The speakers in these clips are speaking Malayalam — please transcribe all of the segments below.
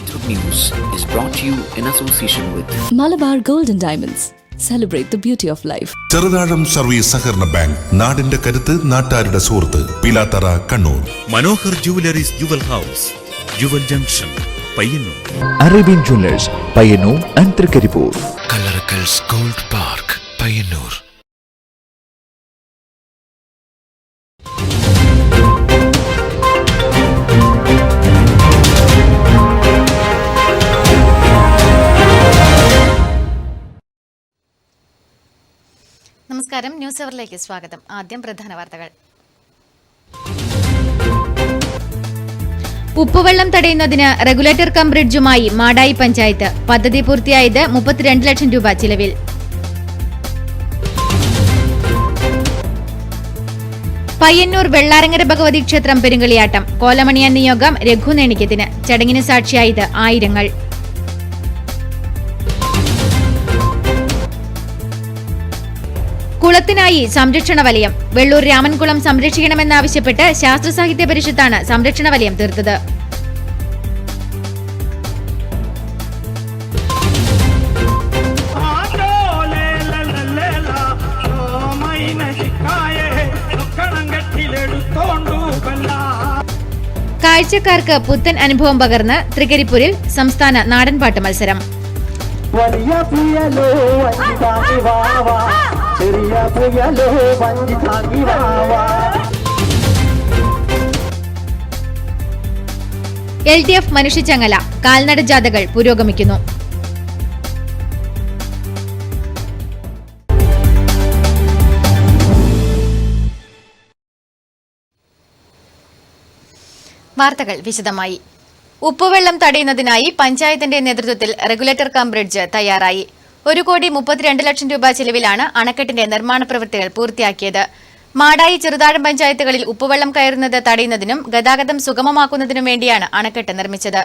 Network News is brought to you in association with Malabar Gold and Diamonds. Celebrate the beauty of life. Cheruthazham service സഹകരണ ബാങ്ക്, നാടിന്റെ കരുത്ത്, നാട്ടാരുടെ സുഹൃത്ത്. Pilathara, Kannur. Manohar jewelleries jewel house, jewel junction, Payyanur. Arabian jewellers, Payyanur and Trikaripur. Kallarakkals gold park, Payyanur. നമസ്കാരം, ന്യൂസ് അവറിലേക്ക് സ്വാഗതം. ആദ്യം പ്രധാന വാർത്തകൾ. ഉപ്പുവെള്ളം തടയുന്നതിന് റെഗുലേറ്റർ കം ബ്രിഡ്ജുമായി മാടായി പഞ്ചായത്ത്. പദ്ധതി പൂർത്തിയായത് 32 ലക്ഷം രൂപ ചിലവിൽ. പയ്യന്നൂർ വെള്ളാരങ്ങര ഭഗവതി ക്ഷേത്രം പെരുങ്കളിയാട്ടം. കോലമണിയാൻ നിയോഗം രഘുനേണിക്കത്തിന്. ചടങ്ങിന് സാക്ഷിയായത് ആയിരങ്ങൾ. കുളത്തിനായി സംരക്ഷണ വലയം. വെള്ളൂർ രാമൻകുളം സംരക്ഷിക്കണമെന്നാവശ്യപ്പെട്ട് ശാസ്ത്ര സാഹിത്യ പരിഷത്താണ് സംരക്ഷണ വലയം തീർത്തത്. കാഴ്ചക്കാർക്ക് പുത്തൻ അനുഭവം പകർന്ന് തൃക്കരിപ്പൂരിൽ സംസ്ഥാന നാടൻപാട്ട് മത്സരം. LDF മനുഷ്യച്ചങ്ങല. കാൽനട ജാഥകൾ പുരോഗമിക്കുന്നു. വാർത്തകൾ വിശദമായി. ഉപ്പുവെള്ളം തടയുന്നതിനായി പഞ്ചായത്തിന്റെ നേതൃത്വത്തിൽ റെഗുലേറ്റർ കം ബ്രിഡ്ജ് തയ്യാറായി. 1,32 ലക്ഷം രൂപ ചെലവിലാണ് അണക്കെട്ടിന്റെ നിർമ്മാണ പ്രവൃത്തികൾ പൂർത്തിയാക്കിയത്. മാടായി, ചെറുതാഴം പഞ്ചായത്തുകളിൽ ഉപ്പുവെള്ളം കയറുന്നത് തടയുന്നതിനും ഗതാഗതം സുഗമമാക്കുന്നതിനും വേണ്ടിയാണ് അണക്കെട്ട് നിർമ്മിച്ചത്.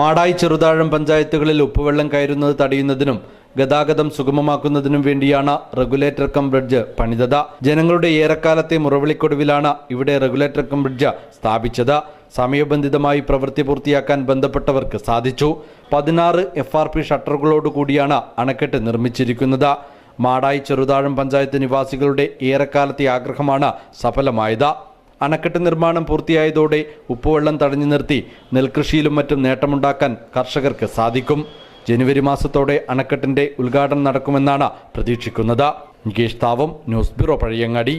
മാടായി, ചെറുതാഴം പഞ്ചായത്തുകളിൽ ഉപ്പുവെള്ളം കയറുന്നത് തടയുന്നതിനും ഗതാഗതം സുഗമമാക്കുന്നതിനും വേണ്ടിയാണ് റെഗുലേറ്റർ കം ബ്രിഡ്ജ് പണിതത്. ജനങ്ങളുടെ ഏറെക്കാലത്തെ മുറവിളിക്കൊടുവിലാണ് ഇവിടെ റെഗുലേറ്റർ കം ബ്രിഡ്ജ് സ്ഥാപിച്ചത്. സമയബന്ധിതമായി പ്രവൃത്തി പൂർത്തിയാക്കാൻ ബന്ധപ്പെട്ടവർക്ക് സാധിച്ചു. 16 FRP ഷട്ടറുകളോടുകൂടിയാണ് അണക്കെട്ട് നിർമ്മിച്ചിരിക്കുന്നത്. മാടായി, ചെറുതാഴം പഞ്ചായത്ത് നിവാസികളുടെ ഏറെക്കാലത്തെ ആഗ്രഹമാണ് സഫലമായത്. അണക്കെട്ട് നിർമ്മാണം പൂർത്തിയായതോടെ ഉപ്പുവെള്ളം തടഞ്ഞു നിർത്തി നെൽകൃഷിയിലും മറ്റും നേട്ടമുണ്ടാക്കാൻ കർഷകർക്ക് സാധിക്കും. ജനുവരി മാസത്തോടെ അണക്കെട്ടിന്റെ ഉദ്ഘാടനം നടക്കുമെന്നാണ് പ്രതീക്ഷിക്കുന്നത്. Nikesh Thavam, news bureau, Pazhayangadi.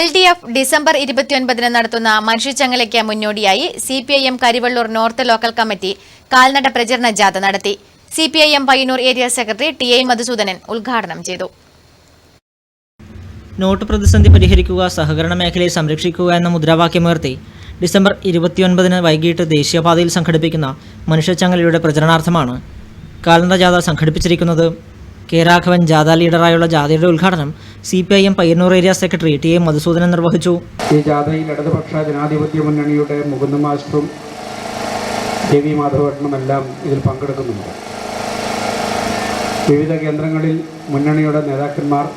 LDF December 29 നടത്തുന്ന മനുഷ്യച്ചങ്ങലയ്ക്ക് മുന്നോടിയായി CPIM Karivellur north local committee കാൽനട പ്രചരണ ജാഥ നടത്തി. CPIM Payyanur area secretary TI Madhusoodanan ഉദ്ഘാടനം ചെയ്തു. നോട്ട് പ്രതിസന്ധി പരിഹരിക്കുക, സഹകരണ മേഖലയെ സംരക്ഷിക്കുക എന്ന മുദ്രാവാക്യമുയർത്തി ഡിസംബർ 29 വൈകിട്ട് ദേശീയപാതയിൽ സംഘടിപ്പിക്കുന്ന മനുഷ്യച്ചങ്ങലയുടെ പ്രചരണാർത്ഥമാണ് കാൽനട ജാഥ സംഘടിപ്പിച്ചിരിക്കുന്നത്. കെ രാഘവൻ ജാഥ ലീഡറായുള്ള ജാഥയുടെ ഉദ്ഘാടനം CPIM Payyanur area secretary TI Madhusoodanan നിർവഹിച്ചു. ഈ ജാഥയിൽ ഇടതുപക്ഷ ജനാധിപത്യ മുന്നണിയുടെ മുകുന്ദ മാസ്റ്ററും JV മാധവേട്ടനുമെല്ലാം ഇതിൽ പങ്കെടുക്കുന്നുണ്ട്. വിവിധ കേന്ദ്രങ്ങളിൽ മുന്നണിയുടെ നേതാക്കന്മാർ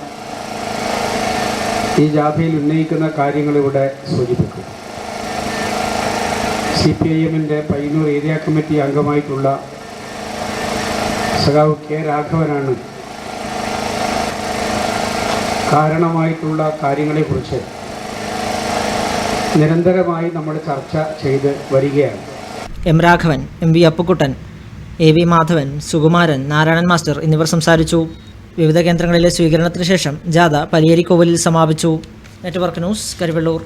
ഈ ജാഥയിൽ ഉന്നയിക്കുന്ന കാര്യങ്ങൾ ഇവിടെ സൂചിപ്പിക്കും. CPIMന്റെ പയ്യന്നൂർ ഏരിയ കമ്മിറ്റി അംഗമായിട്ടുള്ള സഖാവ് കെ രാഘവനാണ് കാരണമായിട്ടുള്ള കാര്യങ്ങളെക്കുറിച്ച് നിരന്തരമായി നമ്മൾ ചർച്ച ചെയ്ത് വരികയാണ്. M Raghavan, MV Appukuttan, AV Madhavan, Sukumaran, Narayanan master എന്നിവർ സംസാരിച്ചു. വിവിധ കേന്ദ്രങ്ങളിലെ സ്വീകരണത്തിന് ശേഷം ജാഥ പലിയേരിക്കോവിലിൽ സമാപിച്ചു. Network news, Karivellur.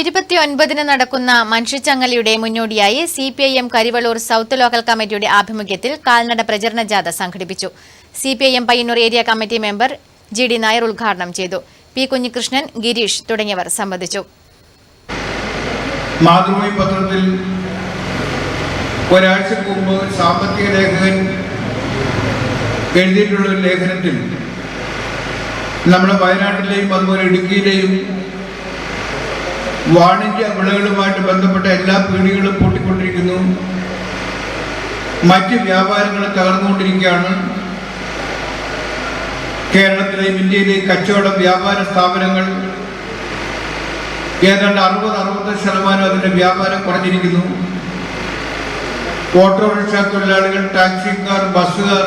29 നടക്കുന്ന മനുഷ്യച്ചങ്ങലയുടെ മുന്നോടിയായി CPIM കരിവള്ളൂർ സൗത്ത് ലോക്കൽ കമ്മിറ്റിയുടെ ആഭിമുഖ്യത്തിൽ കാൽനട പ്രചരണ ജാഥ സംഘടിപ്പിച്ചു. CPIM Payyanur area committee member GD Nair ഉദ്ഘാടനം ചെയ്തു. P കുഞ്ഞികൃഷ്ണൻ, ഗിരീഷ് തുടങ്ങിയവർ സംബന്ധിച്ചു. മാതൃഭൂമി പത്രത്തിൽ ഒരാഴ്ചക്ക് മുമ്പ് സാമ്പത്തിക ലേഖകൻ എഴുതിയിട്ടുള്ള ഒരു ലേഖനത്തിൽ നമ്മുടെ വയനാട്ടിലെയും അതുപോലെ ഇടുക്കിയിലെയും വാണിജ്യ വിളകളുമായിട്ട് ബന്ധപ്പെട്ട എല്ലാ പീടികകളും പൂട്ടിക്കൊണ്ടിരിക്കുന്നു, മറ്റ് വ്യാപാരങ്ങൾ തകർന്നുകൊണ്ടിരിക്കുകയാണ്. കേരളത്തിലെയും ഇന്ത്യയിലെയും കച്ചവട വ്യാപാര സ്ഥാപനങ്ങൾ ഏതാണ്ട് 60-65% അതിൻ്റെ വ്യാപാരം കുറഞ്ഞിരിക്കുന്നു. ഓട്ടോറിക്ഷ തൊഴിലാളികൾ, ടാക്സിക്കാർ, ബസ്സുകാർ,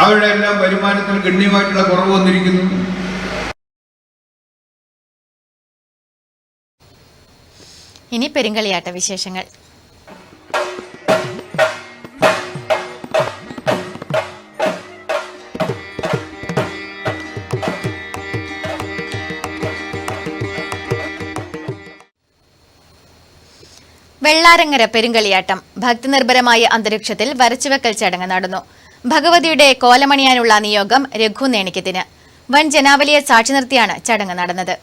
അവരുടെ എല്ലാം വരുമാനത്തിൽ ഗണ്യമായിട്ടുള്ള കുറവ് വന്നിരിക്കുന്നു. ഇനി പെരുങ്കളിയാട്ട വിശേഷങ്ങൾ. വെള്ളാരങ്ങര പെരുങ്കളിയാട്ടം ഭക്തിനിർഭരമായ അന്തരീക്ഷത്തിൽ വരച്ചുവെക്കൽ ചടങ്ങ് നടന്നു. ഭഗവതിയുടെ കോലമണിയാനുള്ള നിയോഗം രഘു നേണിക്കത്തിന്. വൻ ജനാവലിയെ സാക്ഷി നിർത്തിയാണ് ചടങ്ങ് നടന്നത്.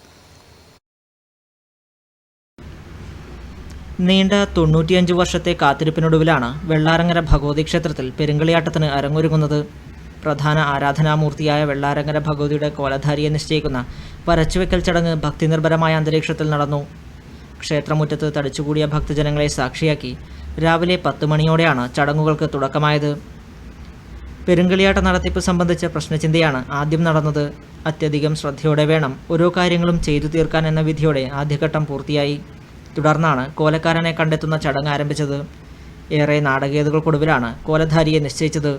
നീണ്ട 95 വർഷത്തെ കാത്തിരിപ്പിനൊടുവിലാണ് വെള്ളാരങ്ങര ഭഗവതി ക്ഷേത്രത്തിൽ പെരുങ്കളിയാട്ടത്തിന് അരങ്ങൊരുങ്ങുന്നത്. പ്രധാന ആരാധനാമൂർത്തിയായ വെള്ളാരങ്ങര ഭഗവതിയുടെ കോലധാരിയെ നിശ്ചയിക്കുന്ന വരച്ചുവെക്കൽ ചടങ്ങ് ഭക്തിനിർഭരമായ അന്തരീക്ഷത്തിൽ നടന്നു. ക്ഷേത്രമുറ്റത്ത് തടിച്ചുകൂടിയ ഭക്തജനങ്ങളെ സാക്ഷിയാക്കി രാവിലെ 10 മണിയോടെയാണ് ചടങ്ങുകൾക്ക് തുടക്കമായത്. പെരുങ്കളിയാട്ട നടത്തിപ്പ് സംബന്ധിച്ച പ്രശ്നചിന്തയാണ് ആദ്യം നടന്നത്. അത്യധികം ശ്രദ്ധയോടെ വേണം ഓരോ കാര്യങ്ങളും ചെയ്തു തീർക്കാൻ എന്ന വിധിയോടെ ആദ്യഘട്ടം പൂർത്തിയായി. തുടർന്നാണ് കോലക്കാരനെ കണ്ടെത്തുന്ന ചടങ്ങ് ആരംഭിച്ചത്. ഏറെ നാടകീയതകൾക്കൊടുവിലാണ് കോലധാരിയെ നിശ്ചയിച്ചത്.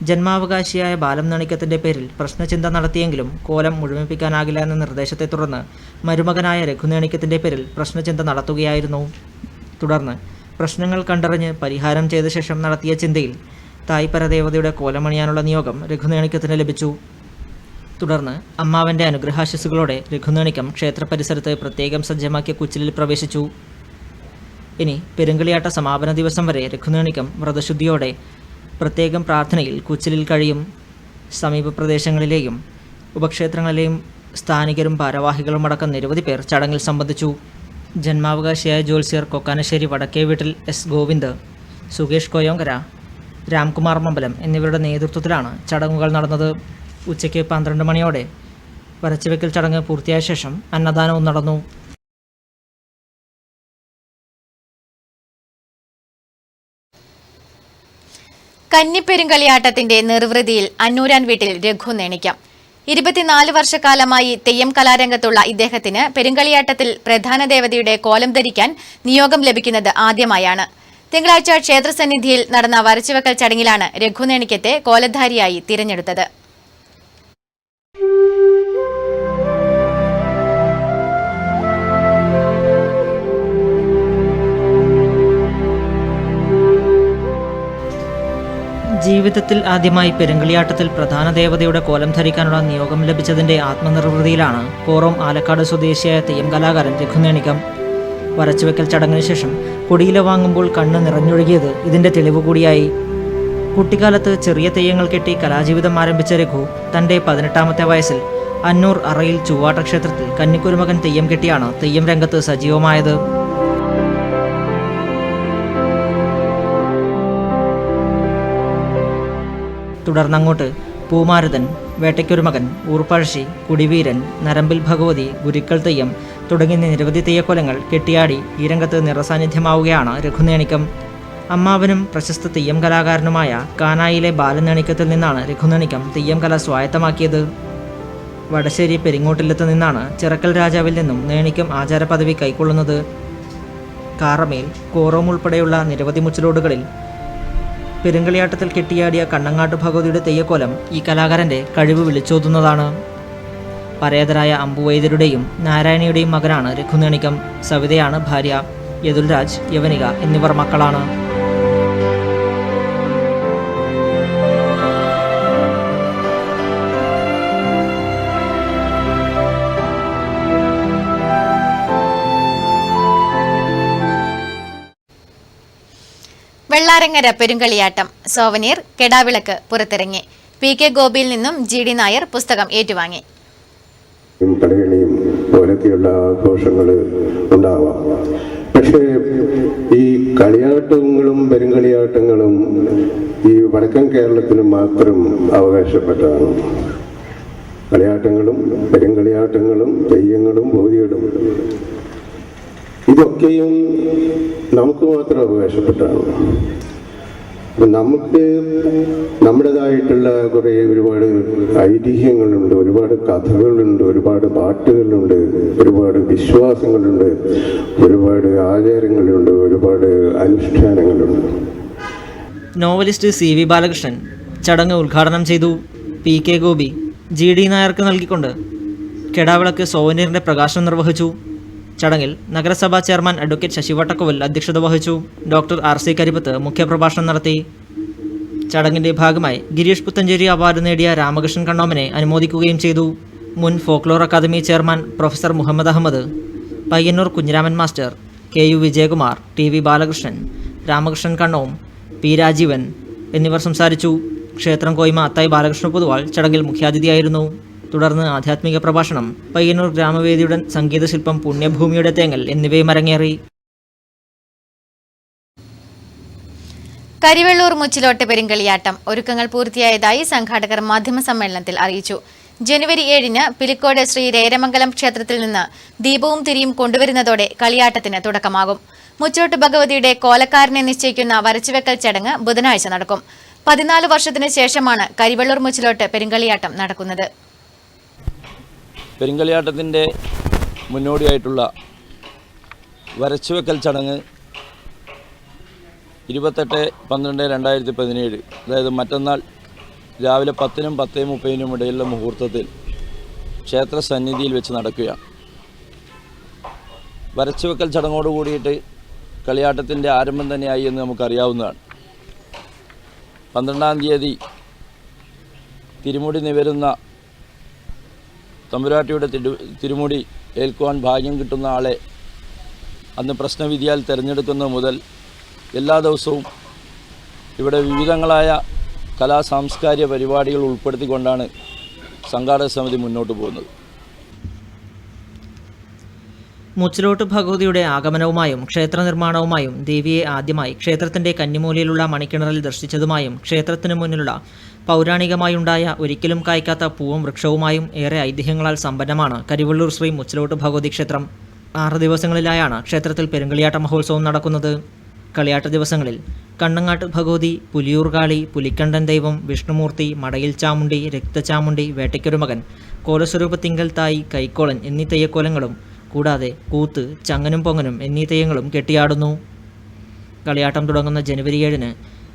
ജന്മാവകാശിയായ ബാലം നണിക്കത്തിൻ്റെ പേരിൽ പ്രശ്നചിന്ത നടത്തിയെങ്കിലും കോലം മുഴുമിപ്പിക്കാനാകില്ല എന്ന നിർദ്ദേശത്തെ തുടർന്ന് മരുമകനായ രഘുനേണിക്കത്തിൻ്റെ പേരിൽ പ്രശ്നചിന്ത നടത്തുകയായിരുന്നു. തുടർന്ന് പ്രശ്നങ്ങൾ കണ്ടറിഞ്ഞ് പരിഹാരം ചെയ്ത ശേഷം നടത്തിയ ചിന്തയിൽ തായ്പരദേവതയുടെ കോലമണിയാനുള്ള നിയോഗം രഘുനേണിക്കത്തിന് ലഭിച്ചു. തുടർന്ന് അമ്മാവൻ്റെ അനുഗ്രഹാശിസുകളോടെ രഘുനേണിക്കം ക്ഷേത്രപരിസരത്ത് പ്രത്യേകം സജ്ജമാക്കിയ കുച്ചിലിൽ പ്രവേശിച്ചു. ഇനി പെരുങ്കളിയാട്ട സമാപന ദിവസം വരെ രഘുനേണിക്കം വ്രതശുദ്ധിയോടെ പ്രത്യേകം പ്രാർത്ഥനയിൽ കുച്ചിലിൽ കഴിയും. സമീപ പ്രദേശങ്ങളിലെയും ഉപക്ഷേത്രങ്ങളിലെയും സ്ഥാനികരും ഭാരവാഹികളും അടക്കം നിരവധി പേർ ചടങ്ങിൽ സംബന്ധിച്ചു. ജന്മാവകാശിയായ ജ്യോത്സ്യർ കൊക്കാനശ്ശേരി വടക്കേ വീട്ടിൽ എസ് ഗോവിന്ദ്, സുകേഷ് കോയോങ്കര, രാംകുമാർ മമ്പലം എന്നിവരുടെ നേതൃത്വത്തിലാണ് ചടങ്ങുകൾ നടന്നത്. ഉച്ചയ്ക്ക് 12 മണിയോടെ വരച്ചുവെക്കൽ ചടങ്ങ് പൂർത്തിയായ ശേഷം അന്നദാനവും നടന്നു. കന്നിപ്പെരുങ്കളിയാട്ടത്തിന്റെ നിർവൃതിയിൽ അന്നൂരാൻ വീട്ടിൽ രഘു നേണിക്കം. 24 വർഷക്കാലമായി തെയ്യം കലാരംഗത്തുള്ള ഇദ്ദേഹത്തിന് പെരുങ്കളിയാട്ടത്തിൽ പ്രധാന ദേവതയുടെ കോലം ധരിക്കാൻ നിയോഗം ലഭിക്കുന്നത് ആദ്യമായാണ്. തിങ്കളാഴ്ച ക്ഷേത്രസന്നിധിയിൽ നടന്ന വരച്ചുവെക്കൽ ചടങ്ങിലാണ് രഘു നേണിക്കത്തെ കോലധാരിയായി തിരഞ്ഞെടുത്തത്. ജീവിതത്തിൽ ആദ്യമായി പെരുങ്കളിയാട്ടത്തിൽ പ്രധാന ദേവതയുടെ കോലം ധരിക്കാനുള്ള നിയോഗം ലഭിച്ചതിൻ്റെ ആത്മനിർവൃതിയിലാണ് കോറോം ആലക്കാട് സ്വദേശിയായ തെയ്യം കലാകാരൻ രഘുനേണിക്കം. വരച്ചുവെക്കൽ ചടങ്ങിന് ശേഷം കൊടിയില വാങ്ങുമ്പോൾ കണ്ണ് നിറഞ്ഞൊഴുകിയത് ഇതിൻ്റെ തെളിവ് കൂടിയായി. കുട്ടിക്കാലത്ത് ചെറിയ തെയ്യങ്ങൾ കെട്ടി കലാജീവിതം ആരംഭിച്ച രഘു തൻ്റെ 18ാമത്തെ വയസ്സിൽ അന്നൂർ അറയിൽ ചൊവ്വാട്ട ക്ഷേത്രത്തിൽ കന്നിക്കുരുമകൻ തെയ്യം കെട്ടിയാണ് തെയ്യം രംഗത്ത് സജീവമായത്. തുടർന്നങ്ങോട്ട് പൂമാരുതൻ, വേട്ടയ്ക്കൊരുമകൻ, ഊർപ്പഴശ്ശി, കുടിവീരൻ, നരമ്പിൽ ഭഗവതി, ഗുരുക്കൾ തെയ്യം തുടങ്ങിയ നിരവധി തെയ്യക്കൊലങ്ങൾ കെട്ടിയാടി ഈ രംഗത്ത് നിറസാന്നിധ്യമാവുകയാണ് രഘുനേണിക്കം. അമ്മാവനും പ്രശസ്ത തെയ്യം കലാകാരനുമായ കാനായിലെ ബാലനേണിക്കത്തിൽ നിന്നാണ് രഘുനേണിക്കം തെയ്യം കല സ്വായത്തമാക്കിയത്. വടശ്ശേരി പെരിങ്ങോട്ടില്ലത്ത് നിന്നാണ് ചിറക്കൽ രാജാവിൽ നിന്നും നേണിക്കം ആചാരപദവി കൈക്കൊള്ളുന്നത്. കാറമേൽ, കോറോം ഉൾപ്പെടെയുള്ള നിരവധി മുച്ചിലോടുകളിൽ പെരുങ്കളിയാട്ടത്തിൽ കെട്ടിയാടിയ കണ്ണങ്ങാട്ട് ഭഗവതിയുടെ തെയ്യക്കോലം ഈ കലാകാരൻ്റെ കഴിവ് വിളിച്ചോതുന്നതാണ്. പരേതരായ അമ്പുവൈദ്യരുടെയും നാരായണിയുടെയും മകനാണ് രഘുനേണിക്കം. സവിതയാണ് ഭാര്യ. യദുൽരാജ്, യവനിക എന്നിവർ മക്കളാണ്. വെള്ളാരങ്ങര പെരുങ്കളിയാട്ടം സോവനീർ കെടാവിളക്ക് പുറത്തിറങ്ങി. PK ഗോപിയിൽ നിന്നും GD നായർ പുസ്തകം ഏറ്റുവാങ്ങി. കളികളിയും പോലൊക്കെയുള്ള ആഘോഷങ്ങൾ ഉണ്ടാവാം. പക്ഷേ ഈ കളിയാട്ടങ്ങളും പെരുങ്കളിയാട്ടങ്ങളും ഈ വടക്കൻ കേരളത്തിന് മാത്രം അവകാശപ്പെട്ടതാണ്. കളിയാട്ടങ്ങളും പെരുങ്കളിയാട്ടങ്ങളും തെയ്യങ്ങളും ഭൂതികളും ഇതൊക്കെയും നമുക്ക് മാത്രം അവകാശപ്പെട്ടാണ്. അപ്പം നമുക്ക് നമ്മുടേതായിട്ടുള്ള ഒരുപാട് ഐതിഹ്യങ്ങളുണ്ട്, ഒരുപാട് കഥകളുണ്ട്, ഒരുപാട് പാട്ടുകളുണ്ട്, ഒരുപാട് വിശ്വാസങ്ങളുണ്ട്, ഒരുപാട് ആചാരങ്ങളുണ്ട്, ഒരുപാട് അനുഷ്ഠാനങ്ങളുണ്ട്. നോവലിസ്റ്റ് CV ബാലകൃഷ്ണൻ ചടങ്ങ് ഉദ്ഘാടനം ചെയ്തു. PK ഗോപി GD നായർക്ക് നൽകിക്കൊണ്ട് കെടാവിളക്ക് സോവനീറിന്റെ പ്രകാശനം നിർവഹിച്ചു. ചടങ്ങിൽ നഗരസഭാ ചെയർമാൻ അഡ്വക്കേറ്റ് ശശി വട്ടക്കോവൽ അധ്യക്ഷത വഹിച്ചു. ഡോക്ടർ RC കരിപ്പത്ത് മുഖ്യപ്രഭാഷണം നടത്തി. ചടങ്ങിന്റെ ഭാഗമായി ഗിരീഷ് പുത്തഞ്ചേരി അവാർഡ് നേടിയ രാമകൃഷ്ണൻ കണ്ണോമനെ അനുമോദിക്കുകയും ചെയ്തു. മുൻ folklore academy chairman professor Muhammad Ahmed, Payyanur Kunhiraman master, KU Vijayakumar, TV Balakrishnan, Ramakrishnan Kannom, P Rajeevan എന്നിവർ സംസാരിച്ചു. ക്ഷേത്രം കോയ്മ അത്തായി ബാലകൃഷ്ണ പൊതുവാൾ ചടങ്ങിൽ മുഖ്യാതിഥിയായിരുന്നു. തുടർന്ന് ആധ്യാത്മിക പ്രഭാഷണം, പയ്യന്നൂർ ഗ്രാമവേദിയുടെ സംഗീതശില്പം, പുണ്യഭൂമിയുടെ തേങ്ങൽ എന്നിവയും അരങ്ങേറി. കരിവെള്ളൂർ മുച്ചിലോട്ട് പെരുങ്കളിയാട്ടം ഒരുക്കങ്ങൾ പൂർത്തിയായതായി സംഘാടകർ മാധ്യമസമ്മേളനത്തിൽ അറിയിച്ചു. ജനുവരി 7-ന് പിലിക്കോട് ശ്രീ രേരമംഗലം ക്ഷേത്രത്തിൽ നിന്ന് ദീപവും തിരിയും കൊണ്ടുവരുന്നതോടെ കളിയാട്ടത്തിന് തുടക്കമാകും. മുച്ചിലോട്ട് ഭഗവതിയുടെ കോലക്കാരനെ നിശ്ചയിക്കുന്ന വരച്ചുവെക്കൽ ചടങ്ങ് ബുധനാഴ്ച നടക്കും. 14 വർഷത്തിന് ശേഷമാണ് കരിവെള്ളൂർ മുച്ചിലോട്ട് പെരുങ്കളിയാട്ടം നടക്കുന്നത്. പെരുങ്കളിയാട്ടത്തിൻ്റെ മുന്നോടിയായിട്ടുള്ള വരച്ചുവെക്കൽ ചടങ്ങ് 28/12/2017, അതായത് മറ്റന്നാൾ രാവിലെ 10-നും 10:30-നും ഇടയിലുള്ള മുഹൂർത്തത്തിൽ ക്ഷേത്ര സന്നിധിയിൽ വെച്ച് നടക്കുകയാണ്. വരച്ചുവെക്കൽ ചടങ്ങോട് കൂടിയിട്ട് കളിയാട്ടത്തിൻ്റെ ആരംഭം തന്നെയായി എന്ന് നമുക്കറിയാവുന്നതാണ്. 12-ാം തീയതി തിരുമുടി നിവരുന്ന തമ്പുരാട്ടിയുടെ തിരുമുടി ഏൽക്കുവാൻ ഭാഗ്യം കിട്ടുന്ന ആളെ അന്ന് പ്രശ്നവിധിയാൽ തിരഞ്ഞെടുക്കുന്നത് മുതൽ എല്ലാ ദിവസവും ഇവിടെ വിവിധങ്ങളായ കലാസാംസ്കാരിക പരിപാടികൾ ഉൾപ്പെടുത്തിക്കൊണ്ടാണ് സംഘാടക സമിതി മുന്നോട്ട് പോകുന്നത്. മുച്ചിലോട്ട് ഭഗവതിയുടെ ആഗമനവുമായും ക്ഷേത്ര നിർമ്മാണവുമായും ദേവിയെ ആദ്യമായി ക്ഷേത്രത്തിൻ്റെ കന്നിമൂലയിലുള്ള മണിക്കിണറിൽ ദർശിച്ചതുമായും ക്ഷേത്രത്തിന് മുന്നിലുള്ള പൗരാണികമായുണ്ടായ ഒരിക്കലും കായ്ക്കാത്ത പൂവും വൃക്ഷവുമായും ഏറെ ഐതിഹ്യങ്ങളാൽ സമ്പന്നമാണ് കരിവെള്ളൂർ ശ്രീ മുച്ചിലോട്ട് ഭഗവതി ക്ഷേത്രം. 6 ദിവസങ്ങളിലായാണ് ക്ഷേത്രത്തിൽ പെരുങ്കളിയാട്ട മഹോത്സവം നടക്കുന്നത്. കളിയാട്ട ദിവസങ്ങളിൽ കണ്ണങ്ങാട്ട് ഭഗവതി, പുലിയൂർ കാളി, പുലിക്കണ്ടൻ ദൈവം, വിഷ്ണുമൂർത്തി, മടയിൽ ചാമുണ്ടി, രക്തചാമുണ്ടി, വേട്ടയ്ക്കൊരു മകൻ, കോലസ്വരൂപത്തിങ്കൽ തായി, കൈക്കോളൻ എന്നീ തെയ്യക്കോലങ്ങളും കൂടാതെ കൂത്ത്, ചങ്ങനും പൊങ്ങനും എന്നീ തെയ്യങ്ങളും കെട്ടിയാടുന്നു. കളിയാട്ടം തുടങ്ങുന്ന ജനുവരി 7-ന്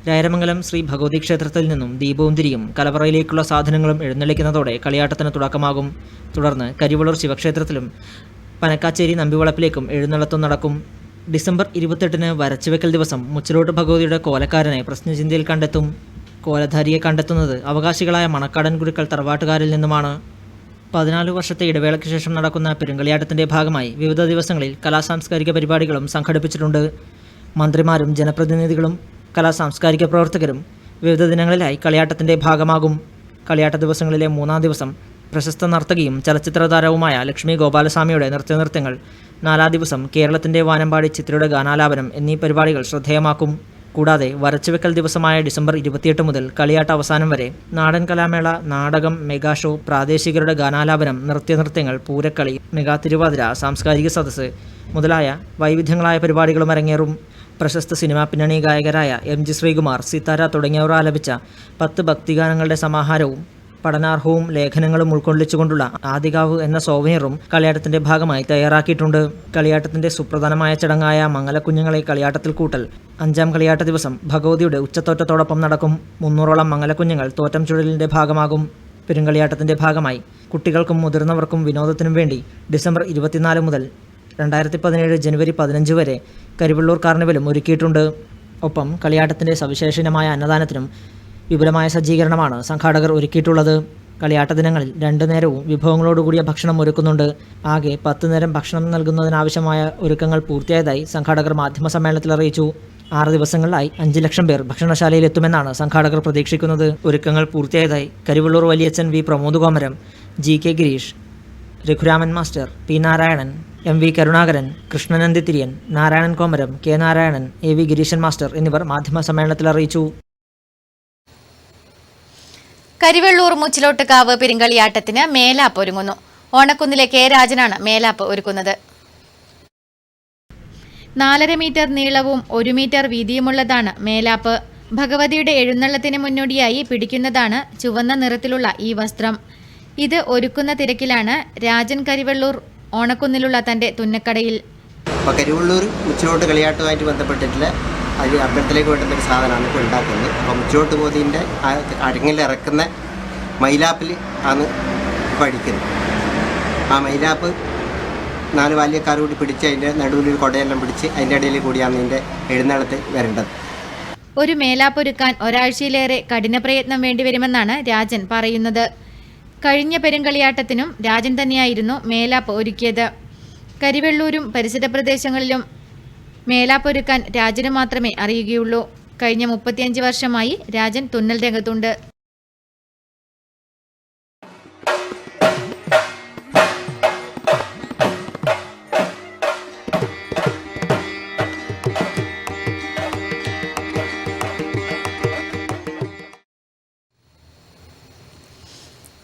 രേരമംഗലം ശ്രീ ഭഗവതി ക്ഷേത്രത്തിൽ നിന്നും ദീപവും തിരിയും കലവറയിലേക്കുള്ള സാധനങ്ങളും എഴുന്നള്ളിക്കുന്നതോടെ കളിയാട്ടത്തിന് തുടക്കമാകും. തുടർന്ന് കരിവെള്ളൂർ ശിവക്ഷേത്രത്തിലും പനക്കാച്ചേരി നമ്പിവളപ്പിലേക്കും എഴുന്നള്ളത്തും നടക്കും. ഡിസംബർ 28-ന് വരച്ചുവെക്കൽ ദിവസം മുച്ചിലോട്ട് ഭഗവതിയുടെ കോലക്കാരനെ പ്രശ്നചിന്തയിൽ കണ്ടെത്തും. കോലധാരിയെ കണ്ടെത്തുന്നത് അവകാശികളായ മണക്കാടൻ ഗുരുക്കൾ തറവാട്ടുകാരിൽ നിന്നുമാണ്. 14 വർഷത്തെ ഇടവേളയ്ക്ക് ശേഷം നടക്കുന്ന പെരുങ്കളിയാട്ടത്തിൻ്റെ ഭാഗമായി വിവിധ ദിവസങ്ങളിൽ കലാസാംസ്കാരിക പരിപാടികളും സംഘടിപ്പിച്ചിട്ടുണ്ട്. മന്ത്രിമാരും ജനപ്രതിനിധികളും കലാസാംസ്കാരിക പ്രവർത്തകരും വിവിധ ദിനങ്ങളിലായി കളിയാട്ടത്തിൻ്റെ ഭാഗമാകും. കളിയാട്ട ദിവസങ്ങളിലെ 3-ാം ദിവസം പ്രശസ്ത നർത്തകിയും ചലച്ചിത്ര താരവുമായ ലക്ഷ്മി ഗോപാലസ്വാമിയുടെ നൃത്യങ്ങൾ, 4-ാം ദിവസം കേരളത്തിൻ്റെ വാനമ്പാടി ചിത്രയുടെ ഗാനാലാപനം എന്നീ പരിപാടികൾ ശ്രദ്ധേയമാക്കും. കൂടാതെ വരച്ചുവെക്കൽ ദിവസമായ ഡിസംബർ 28 മുതൽ കളിയാട്ട അവസാനം വരെ നാടൻ കലാമേള, നാടകം, മെഗാ ഷോ, പ്രാദേശികരുടെ ഗാനാലാപനം, നൃത്യങ്ങൾ, പൂരക്കളി, മെഗാ തിരുവാതിര, സാംസ്കാരിക സദസ്സ് മുതലായ വൈവിധ്യങ്ങളായ പരിപാടികളും അരങ്ങേറും. പ്രശസ്ത സിനിമാ പിന്നണി ഗായകരായ MG ശ്രീകുമാർ, സിതാര തുടങ്ങിയവർ ആലപിച്ച 10 ഭക്തിഗാനങ്ങളുടെ സമാഹാരവും പഠനാർഹവും ലേഖനങ്ങളും ഉൾക്കൊള്ളിച്ചുകൊണ്ടുള്ള ആദികാവ് എന്ന സോവനീറും കളിയാട്ടത്തിന്റെ ഭാഗമായി തയ്യാറാക്കിയിട്ടുണ്ട്. കളിയാട്ടത്തിന്റെ സുപ്രധാനമായ ചടങ്ങായ മംഗലക്കുഞ്ഞുങ്ങളെ കളിയാട്ടത്തിൽ കൂട്ടൽ 5-ാം കളിയാട്ട ദിവസം ഭഗവതിയുടെ ഉച്ചത്തോറ്റത്തോടൊപ്പം നടക്കും. 300ഓളം മംഗലക്കുഞ്ഞുങ്ങൾ തോറ്റം ചുഴലിന്റെ ഭാഗമാകും. പെരുങ്കളിയാട്ടത്തിന്റെ ഭാഗമായി കുട്ടികൾക്കും മുതിർന്നവർക്കും വിനോദത്തിനും വേണ്ടി ഡിസംബർ 24 മുതൽ 2017 ജനുവരി 15 വരെ കരിവെള്ളൂർ കാർണിവലും ഒരുക്കിയിട്ടുണ്ട്. ഒപ്പം കളിയാട്ടത്തിന്റെ സവിശേഷമായ അന്നദാനത്തിനും വിപുലമായ സജ്ജീകരണമാണ് സംഘാടകർ ഒരുക്കിയിട്ടുള്ളത്. കളിയാട്ട ദിനങ്ങളിൽ 2 നേരവും വിഭവങ്ങളോടുകൂടിയ ഭക്ഷണം ഒരുക്കുന്നുണ്ട്. ആകെ 10 നേരം ഭക്ഷണം നൽകുന്നതിനാവശ്യമായ ഒരുക്കങ്ങൾ പൂർത്തിയായതായി സംഘാടകർ മാധ്യമസമ്മേളനത്തിൽ അറിയിച്ചു. 6 ദിവസങ്ങളിലായി 5 ലക്ഷം പേർ ഭക്ഷണശാലയിൽ എത്തുമെന്നാണ് സംഘാടകർ പ്രതീക്ഷിക്കുന്നത്. ഒരുക്കങ്ങൾ പൂർത്തിയായതായി കരിവെള്ളൂർ വലിയച്ഛൻ V പ്രമോദ് കോമരം, GK Gireesh, Raghuraman master, P Narayanan, MV Karunakaran, Krishnanandi Thiriyan, Narayanan കോമരം, K Narayanan, AV Gireeshan master എന്നിവർ മാധ്യമസമ്മേളനത്തിൽ അറിയിച്ചു. കരിവെള്ളൂർ മുച്ചിലോട്ടുകാവ് പെരുങ്കളിയാട്ടത്തിന് മേലാപ്പ് ഒരുങ്ങുന്നു. ഓണക്കുന്നിലെ K രാജനാണ് മേലാപ്പ് ഒരുക്കുന്നത്. 4.5 മീറ്റർ നീളവും 1 മീറ്റർ വീതിയുമുള്ളതാണ് മേലാപ്പ്. ഭഗവതിയുടെ എഴുന്നള്ളത്തിന് മുന്നോടിയായി പിടിക്കുന്നതാണ് ചുവന്ന നിറത്തിലുള്ള ഈ വസ്ത്രം. ഇത് ഒരുക്കുന്ന തിരക്കിലാണ് രാജൻ കരിവള്ളൂർ ഓണക്കുന്നിലുള്ള തന്റെ തുന്നക്കടയിൽ. അപ്പോൾ കരിവള്ളൂർ മുച്ചിലോട്ട് കളിയാട്ടുമായിട്ട് ബന്ധപ്പെട്ടിട്ടുള്ള അത് അമ്പലത്തിലേക്ക് വേണ്ടുന്ന ഒരു സാധനമാണ് ഇപ്പോൾ ഉണ്ടാക്കുന്നത്. അപ്പോൾ മുച്ചിലോട്ട് പോതിൻ്റെ അരങ്ങിൽ ഇറക്കുന്ന മൈലാപ്പിൽ ആണ് ഇപ്പോൾ അടിക്കുന്നത്. ആ മൈലാപ്പ് 4 ബാല്യക്കാർ കൂടി പിടിച്ച് അതിൻ്റെ നടുവിൽ കൊടയെല്ലാം പിടിച്ച് അതിൻ്റെ ഇടയിൽ കൂടിയാണ് ഇതിൻ്റെ എഴുന്നള്ളത്ത് വരേണ്ടത്. ഒരു മേലാപ്പൊരുക്കാൻ ഒരാഴ്ചയിലേറെ കഠിന പ്രയത്നം വേണ്ടിവരുമെന്നാണ് രാജൻ പറയുന്നത്. കഴിഞ്ഞ പെരുങ്കളിയാട്ടത്തിനും രാജൻ തന്നെയായിരുന്നു മേലാപ്പ് ഒരുക്കിയത്. കരിവെള്ളൂരും പരിസര പ്രദേശങ്ങളിലും മേലാപ്പൊരുക്കാൻ രാജന് മാത്രമേ അറിയുകയുള്ളൂ. കഴിഞ്ഞ 35 വർഷമായി രാജൻ തുന്നൽ രംഗത്തുണ്ട്.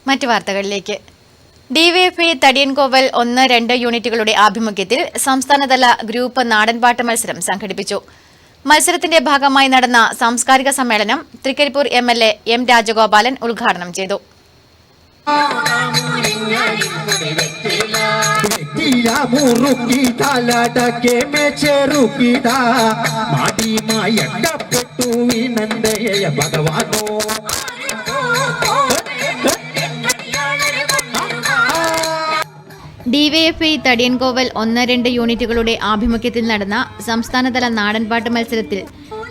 മറ്റു വാർത്തകളിലേക്ക്. ഡിവൈഎഫ്ഐ തടിയൻകോവൽ 1-2 യൂണിറ്റുകളുടെ ആഭിമുഖ്യത്തിൽ സംസ്ഥാനതല ഗ്രൂപ്പ് നാടൻപാട്ട് മത്സരം സംഘടിപ്പിച്ചു. മത്സരത്തിന്റെ ഭാഗമായി നടന്ന സാംസ്കാരിക സമ്മേളനം തൃക്കരിപ്പൂർ MLA M രാജഗോപാലൻ ഉദ്ഘാടനം ചെയ്തു. ഡിവൈഎഫ്ഐ തടിയൻകോവൽ 1-2 യൂണിറ്റുകളുടെ ആഭിമുഖ്യത്തിൽ നടന്ന സംസ്ഥാനതല നാടൻപാട്ട് മത്സരത്തിൽ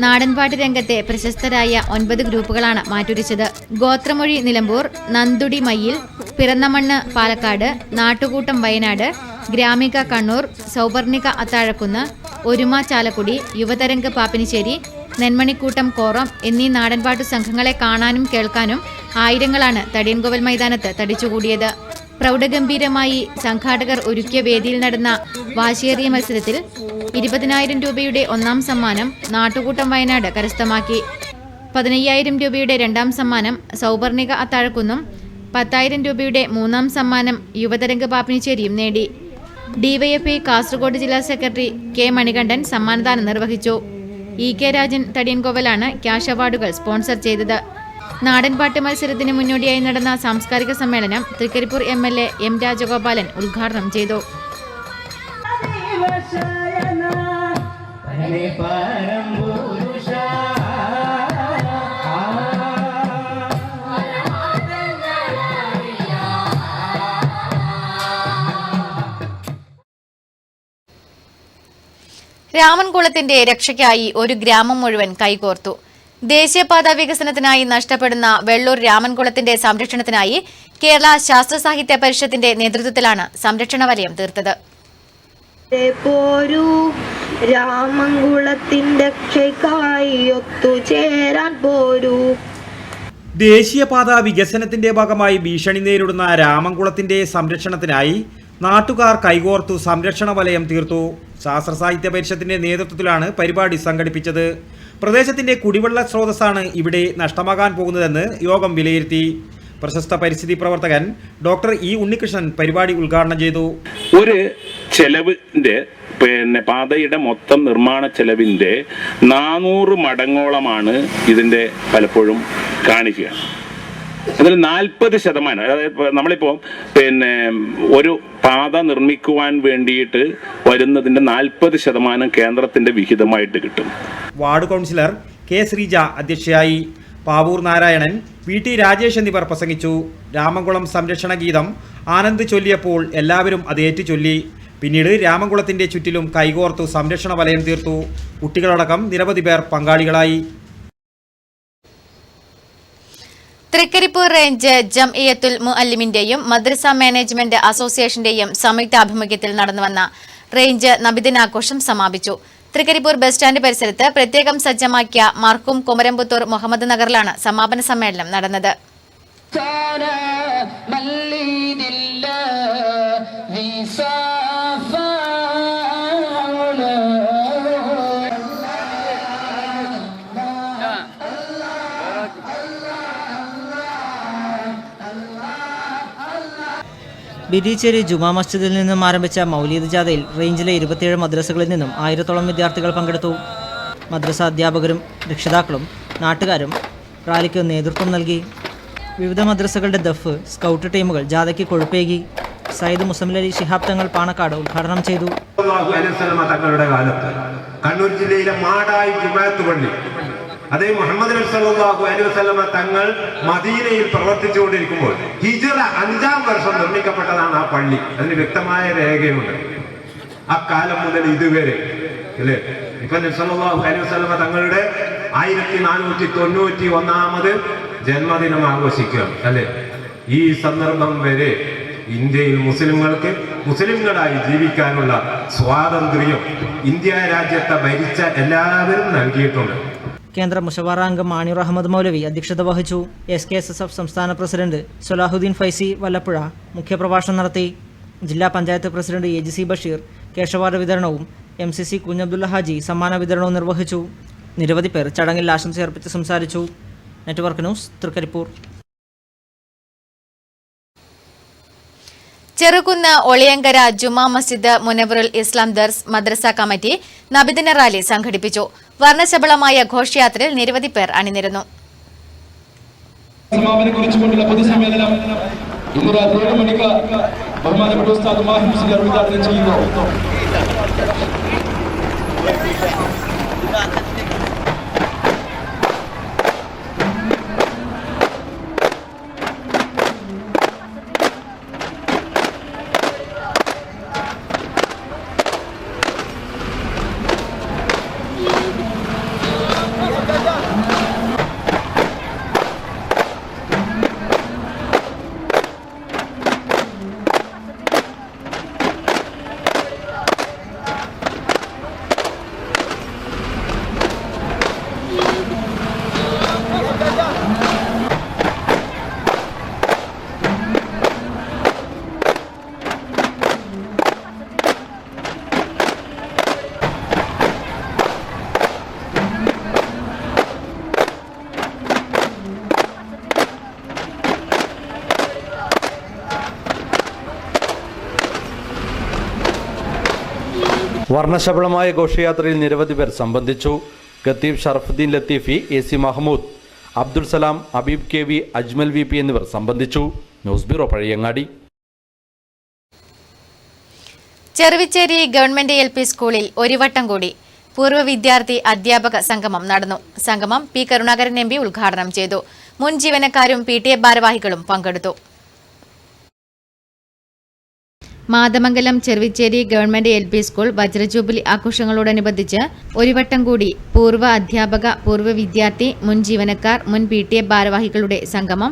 നാടൻപാട്ട് രംഗത്തെ പ്രശസ്തരായ 9 ഗ്രൂപ്പുകളാണ് മാറ്റുരച്ചത്. ഗോത്രമൊഴി നിലമ്പൂർ, നന്ദുടി മയ്യിൽ, പിറന്നമണ്ണ് പാലക്കാട്, നാട്ടുകൂട്ടം വയനാട്, ഗ്രാമിക കണ്ണൂർ, സൗപർണിക അത്താഴക്കുന്ന്, ഒരുമ ചാലക്കുടി, യുവതരംഗ് പാപ്പിനിശ്ശേരി, നെന്മണിക്കൂട്ടം കോറം എന്നീ നാടൻപാട്ടു സംഘങ്ങളെ കാണാനും കേൾക്കാനും ആയിരങ്ങളാണ് തടിയൻകോവൽ മൈതാനത്ത് തടിച്ചുകൂടിയത്. പ്രൗഢഗംഭീരമായി സംഘാടകർ ഒരുക്കിയ വേദിയിൽ നടന്ന വാശിയേറിയ മത്സരത്തിൽ 20,000 രൂപയുടെ 1ാം സമ്മാനം നാട്ടുകൂട്ടം വയനാട് കരസ്ഥമാക്കി. 15,000 രൂപയുടെ 2ാം സമ്മാനം സൗപർണിക അത്താഴക്കുന്നും 10,000 രൂപയുടെ 3ാം സമ്മാനം യുവതരംഗ് പാപ്പിനിശ്ശേരിയും നേടി. ഡിവൈഎഫ്ഐ കാസർഗോഡ് ജില്ലാ സെക്രട്ടറി കെ മണികണ്ഠൻ സമ്മാനദാനം നിർവഹിച്ചു. EK രാജൻ തടിയൻകോവലാണ് ക്യാഷ് അവാർഡുകൾ സ്പോൺസർ ചെയ്തത്. നാടൻപാട്ട് മത്സരത്തിന് മുന്നോടിയായി നടന്ന സാംസ്കാരിക സമ്മേളനം തൃക്കരിപ്പൂർ MLA M രാജഗോപാലൻ ഉദ്ഘാടനം ചെയ്തു. രാമൻകുളത്തിന്റെ രക്ഷയ്ക്കായി ഒരു ഗ്രാമം മുഴുവൻ കൈകോർത്തു. ദേശീയപാത വികസനത്തിനായി നഷ്ടപ്പെടുന്ന വെള്ളൂർ രാമൻകുളത്തിന്റെ സംരക്ഷണത്തിനായി കേരള ശാസ്ത്ര സാഹിത്യ പരിഷത്തിന്റെ നേതൃത്വത്തിലാണ് സംരക്ഷണ വലയം തീർത്തത്. ദേശീയപാത വികസനത്തിന്റെ ഭാഗമായി ഭീഷണി നേരിടുന്ന രാമൻകുളത്തിന്റെ സംരക്ഷണത്തിനായി നാട്ടുകാർ കൈകോർത്തു സംരക്ഷണ വലയം തീർത്തു. ശാസ്ത്ര സാഹിത്യ പരിഷത്തിന്റെ നേതൃത്വത്തിലാണ് പരിപാടി സംഘടിപ്പിച്ചത്. പ്രദേശത്തിന്റെ കുടിവെള്ള സ്രോതസ്സാണ് ഇവിടെ നഷ്ടമാകാൻ പോകുന്നതെന്ന് യോഗം വിലയിരുത്തി. പ്രശസ്ത പരിസ്ഥിതി പ്രവർത്തകൻ ഡോക്ടർ ഇ ഉണ്ണികൃഷ്ണൻ പരിപാടി ഉദ്ഘാടനം ചെയ്തു. ഒരു ചെലവിന്റെ പാതയുടെ മൊത്തം നിർമ്മാണ ചെലവിന്റെ 400 മടങ്ങോളമാണ് ഇതിന്റെ പലപ്പോഴും കാണിക്കുക. അതിൽ 40%, അതായത് നമ്മളിപ്പോൾ ഒരു പാത നിർമ്മിക്കുവാൻ വേണ്ടിയിട്ട് വരുന്നതിൻ്റെ 40% കേന്ദ്രത്തിൻ്റെ വിഹിതമായിട്ട് കിട്ടും. വാർഡ് കൗൺസിലർ കെ ശ്രീജ അധ്യക്ഷയായി. പാവൂർ നാരായണൻ, VT രാജേഷ് എന്നിവർ പ്രസംഗിച്ചു. രാമൻകുളം സംരക്ഷണ ഗീതം ആനന്ദ് ചൊല്ലിയപ്പോൾ എല്ലാവരും അത് ഏറ്റുചൊല്ലി. പിന്നീട് രാമൻകുളത്തിന്റെ ചുറ്റിലും കൈകോർത്തു സംരക്ഷണ വലയം തീർത്തു. കുട്ടികളടക്കം നിരവധി പേർ പങ്കാളികളായി. തൃക്കരിപ്പൂർ റേഞ്ച് ജംഇയ്യത്തുൽ മുഅല്ലിമിന്റെയും മദ്രസ മാനേജ്മെന്റ് അസോസിയേഷന്റെയും സംയുക്താഭിമുഖ്യത്തിൽ നടന്നുവന്ന റേഞ്ച് നബിദിനാഘോഷം സമാപിച്ചു. തൃക്കരിപ്പൂർ ബസ് സ്റ്റാൻഡ് പരിസരത്ത് പ്രത്യേകം സജ്ജമാക്കിയ മർഹൂം കുമരംപുത്തൂർ മുഹമ്മദ് നഗറിലാണ് സമാപന സമ്മേളനം നടന്നത്. ബിരിച്ചേരി ജുമാ മസ്ജിദിൽ നിന്നും ആരംഭിച്ച മൗലീദ് ജാഥയിൽ റേഞ്ചിലെ 27 മദ്രസകളിൽ നിന്നും 1000-ഓളം വിദ്യാർത്ഥികൾ പങ്കെടുത്തു. മദ്രസ അധ്യാപകരും രക്ഷിതാക്കളും നാട്ടുകാരും റാലിക്ക് നേതൃത്വം നൽകി. വിവിധ മദ്രസകളുടെ ദഫ്, സ്കൗട്ട് ടീമുകൾ ജാഥയ്ക്ക് കൊഴുപ്പേകി. സയ്യിദ് മുസമ്മിൽ ശിഹാബ് തങ്ങൾ പാണക്കാട് ഉദ്ഘാടനം ചെയ്തു. തങ്ങളുടെ കാലത്ത് കണ്ണൂർ ജില്ലയിലെ മാടായി ജുമാഅത്ത് പള്ളി, അതേ മുഹമ്മദ് നബി സല്ലല്ലാഹു അലൈഹി വസല്ലമ തങ്ങൾ മദീനയിൽ പ്രവർത്തിച്ചുകൊണ്ടിരിക്കുമ്പോൾ ഹിജ്റ 5-ാം വർഷം നിർമ്മിക്കപ്പെട്ടതാണ് ആ പള്ളി. അതിന് വ്യക്തമായ രേഖയുണ്ട്. അക്കാലം മുതൽ ഇതുവരെ അല്ലേ, ഇപ്പൊ നബി സല്ലല്ലാഹു അലൈഹി വസല്ലമ തങ്ങളുടെ 1491 ജന്മദിനം ആഘോഷിക്കുകയാണ് അല്ലെ. ഈ സന്ദർഭം വരെ ഇന്ത്യയിൽ മുസ്ലിങ്ങൾക്ക് മുസ്ലിങ്ങളായി ജീവിക്കാനുള്ള സ്വാതന്ത്ര്യം ഇന്ത്യ രാജ്യത്തെ ഭരിച്ച എല്ലാവരും നൽകിയിട്ടുണ്ട്. കേന്ദ്ര മുഷവറ അംഗം മാണിയൂർ അഹമ്മദ് മൗലവി അധ്യക്ഷത വഹിച്ചു. SKSSF സംസ്ഥാന പ്രസിഡന്റ് സൊലാഹുദ്ദീൻ ഫൈസി വല്ലപ്പുഴ മുഖ്യപ്രഭാഷണം നടത്തി. ജില്ലാ പഞ്ചായത്ത് പ്രസിഡന്റ് AGC ബഷീർ കേശവാർഡ് വിതരണവും MCC കുഞ്ഞബ്ദുള്ള ഹാജി സമ്മാന വിതരണവും നിർവഹിച്ചു. നിരവധി പേർ ചടങ്ങിൽ ആശംസയർപ്പിച്ച് സംസാരിച്ചു. Network news, Trikaripur. ചെറുകുന്ന് ഒളിയങ്കര ജുമാ മസ്ജിദ് മുനവറുൽ ഇസ്ലാം ദർസ് മദ്രസ കമ്മിറ്റി നബിദിന റാലി സംഘടിപ്പിച്ചു. വർണ്ണശബളമായ ഘോഷയാത്രയിൽ നിരവധി പേർ അണിനിരന്നു. പൊതുസമ്മേളനം ഇന്ന് രാത്രി 7 മണിക്ക് ബഹുമാനപ്പെട്ട ഉസ്താദ് മാഹിം മുസ്ലിയാർ ഉദ്ഘാടനം ചെയ്യുന്നു. വർണ്ണശബളമായ ഘോഷയാത്രയിൽ നിരവധി പേർ സംബന്ധിച്ചു. ഖത്തീബ് Sharafuddin Latheefi, AC Mahmood, Abdul Salam, Habib KV, Ajmal VP എന്നിവർ സംബന്ധിച്ചു. News bureau, Pazhayangadi. Cheruvichery government LP സ്കൂളിൽ ഒരു വട്ടം കൂടി പൂർവ്വ വിദ്യാർത്ഥി അധ്യാപക സംഗമം നടന്നു. സംഗമം P. കരുണാകരൻ MP ഉദ്ഘാടനം ചെയ്തു. മുൻ ജീവനക്കാരും PTA ഭാരവാഹികളും പങ്കെടുത്തു. Mathamangalam Cheruvicheri government LP school വജ്രജൂബിലി ആഘോഷങ്ങളോടനുബന്ധിച്ച് ഒരു വട്ടം കൂടി പൂർവ്വ അധ്യാപക, പൂർവ്വ വിദ്യാർത്ഥി, മുൻ ജീവനക്കാർ, മുൻ PTA ഭാരവാഹികളുടെ സംഗമം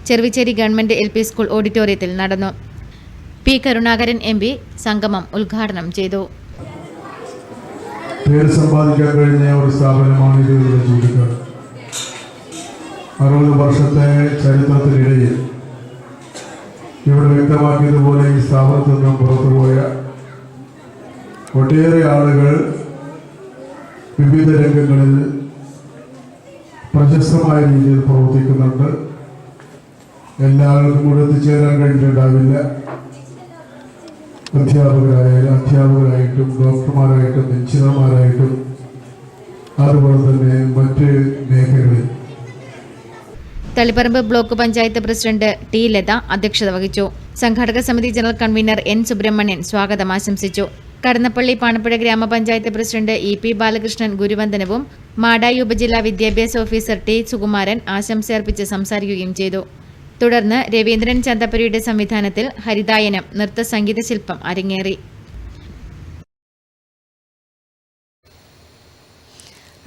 ചെറുവിച്ചേരി ഗവൺമെന്റ് LP സ്കൂൾ ഓഡിറ്റോറിയത്തിൽ നടന്നു. P. കരുണാകരൻ MP സംഗമം ഉദ്ഘാടനം ചെയ്തു. പേര് സമ്പാദിക്കാൻ കഴിഞ്ഞ ഒരു സ്ഥാപനമാണ് ഇത്. 60 വർഷത്തെ ചരിത്രത്തിനിടയിൽ ഇവിടെ വ്യക്തമാക്കിയതുപോലെ ഈ സ്ഥാപനത്തിൽ നിന്നും പുറത്തുപോയ ഒട്ടേറെ ആളുകൾ വിവിധ രംഗങ്ങളിൽ പ്രശസ്തമായ രീതിയിൽ പ്രവർത്തിക്കുന്നുണ്ട്. എല്ലാവർക്കും കൂടെ എത്തിച്ചേരാൻ കഴിഞ്ഞിട്ടുണ്ടാവില്ല. അധ്യാപകരായിട്ടും ഡോക്ടർമാരായിട്ടും എഞ്ചിനീയർമാരായിട്ടും അതുപോലെ തന്നെ മറ്റ് മേഖലകളിൽ. Taliparamba block panchayat president T. Latha അധ്യക്ഷത വഹിച്ചു. സംഘാടക സമിതി ജനറൽ കൺവീനർ N. സുബ്രഹ്മണ്യൻ സ്വാഗതം ആശംസിച്ചു. കടന്നപ്പള്ളി പാണപ്പുഴ ഗ്രാമപഞ്ചായത്ത് പ്രസിഡന്റ് EP. ബാലകൃഷ്ണൻ ഗുരുവന്ദനവും മാടായി ഉപജില്ലാ വിദ്യാഭ്യാസ ഓഫീസർ T. സുകുമാരൻ ആശംസയർപ്പിച്ച് സംസാരിക്കുകയും ചെയ്തു. തുടർന്ന് രവീന്ദ്രൻ ചന്തപ്പുരയുടെ സംവിധാനത്തിൽ ഹരിതായനം നൃത്ത സംഗീത ശില്പം അരങ്ങേറി.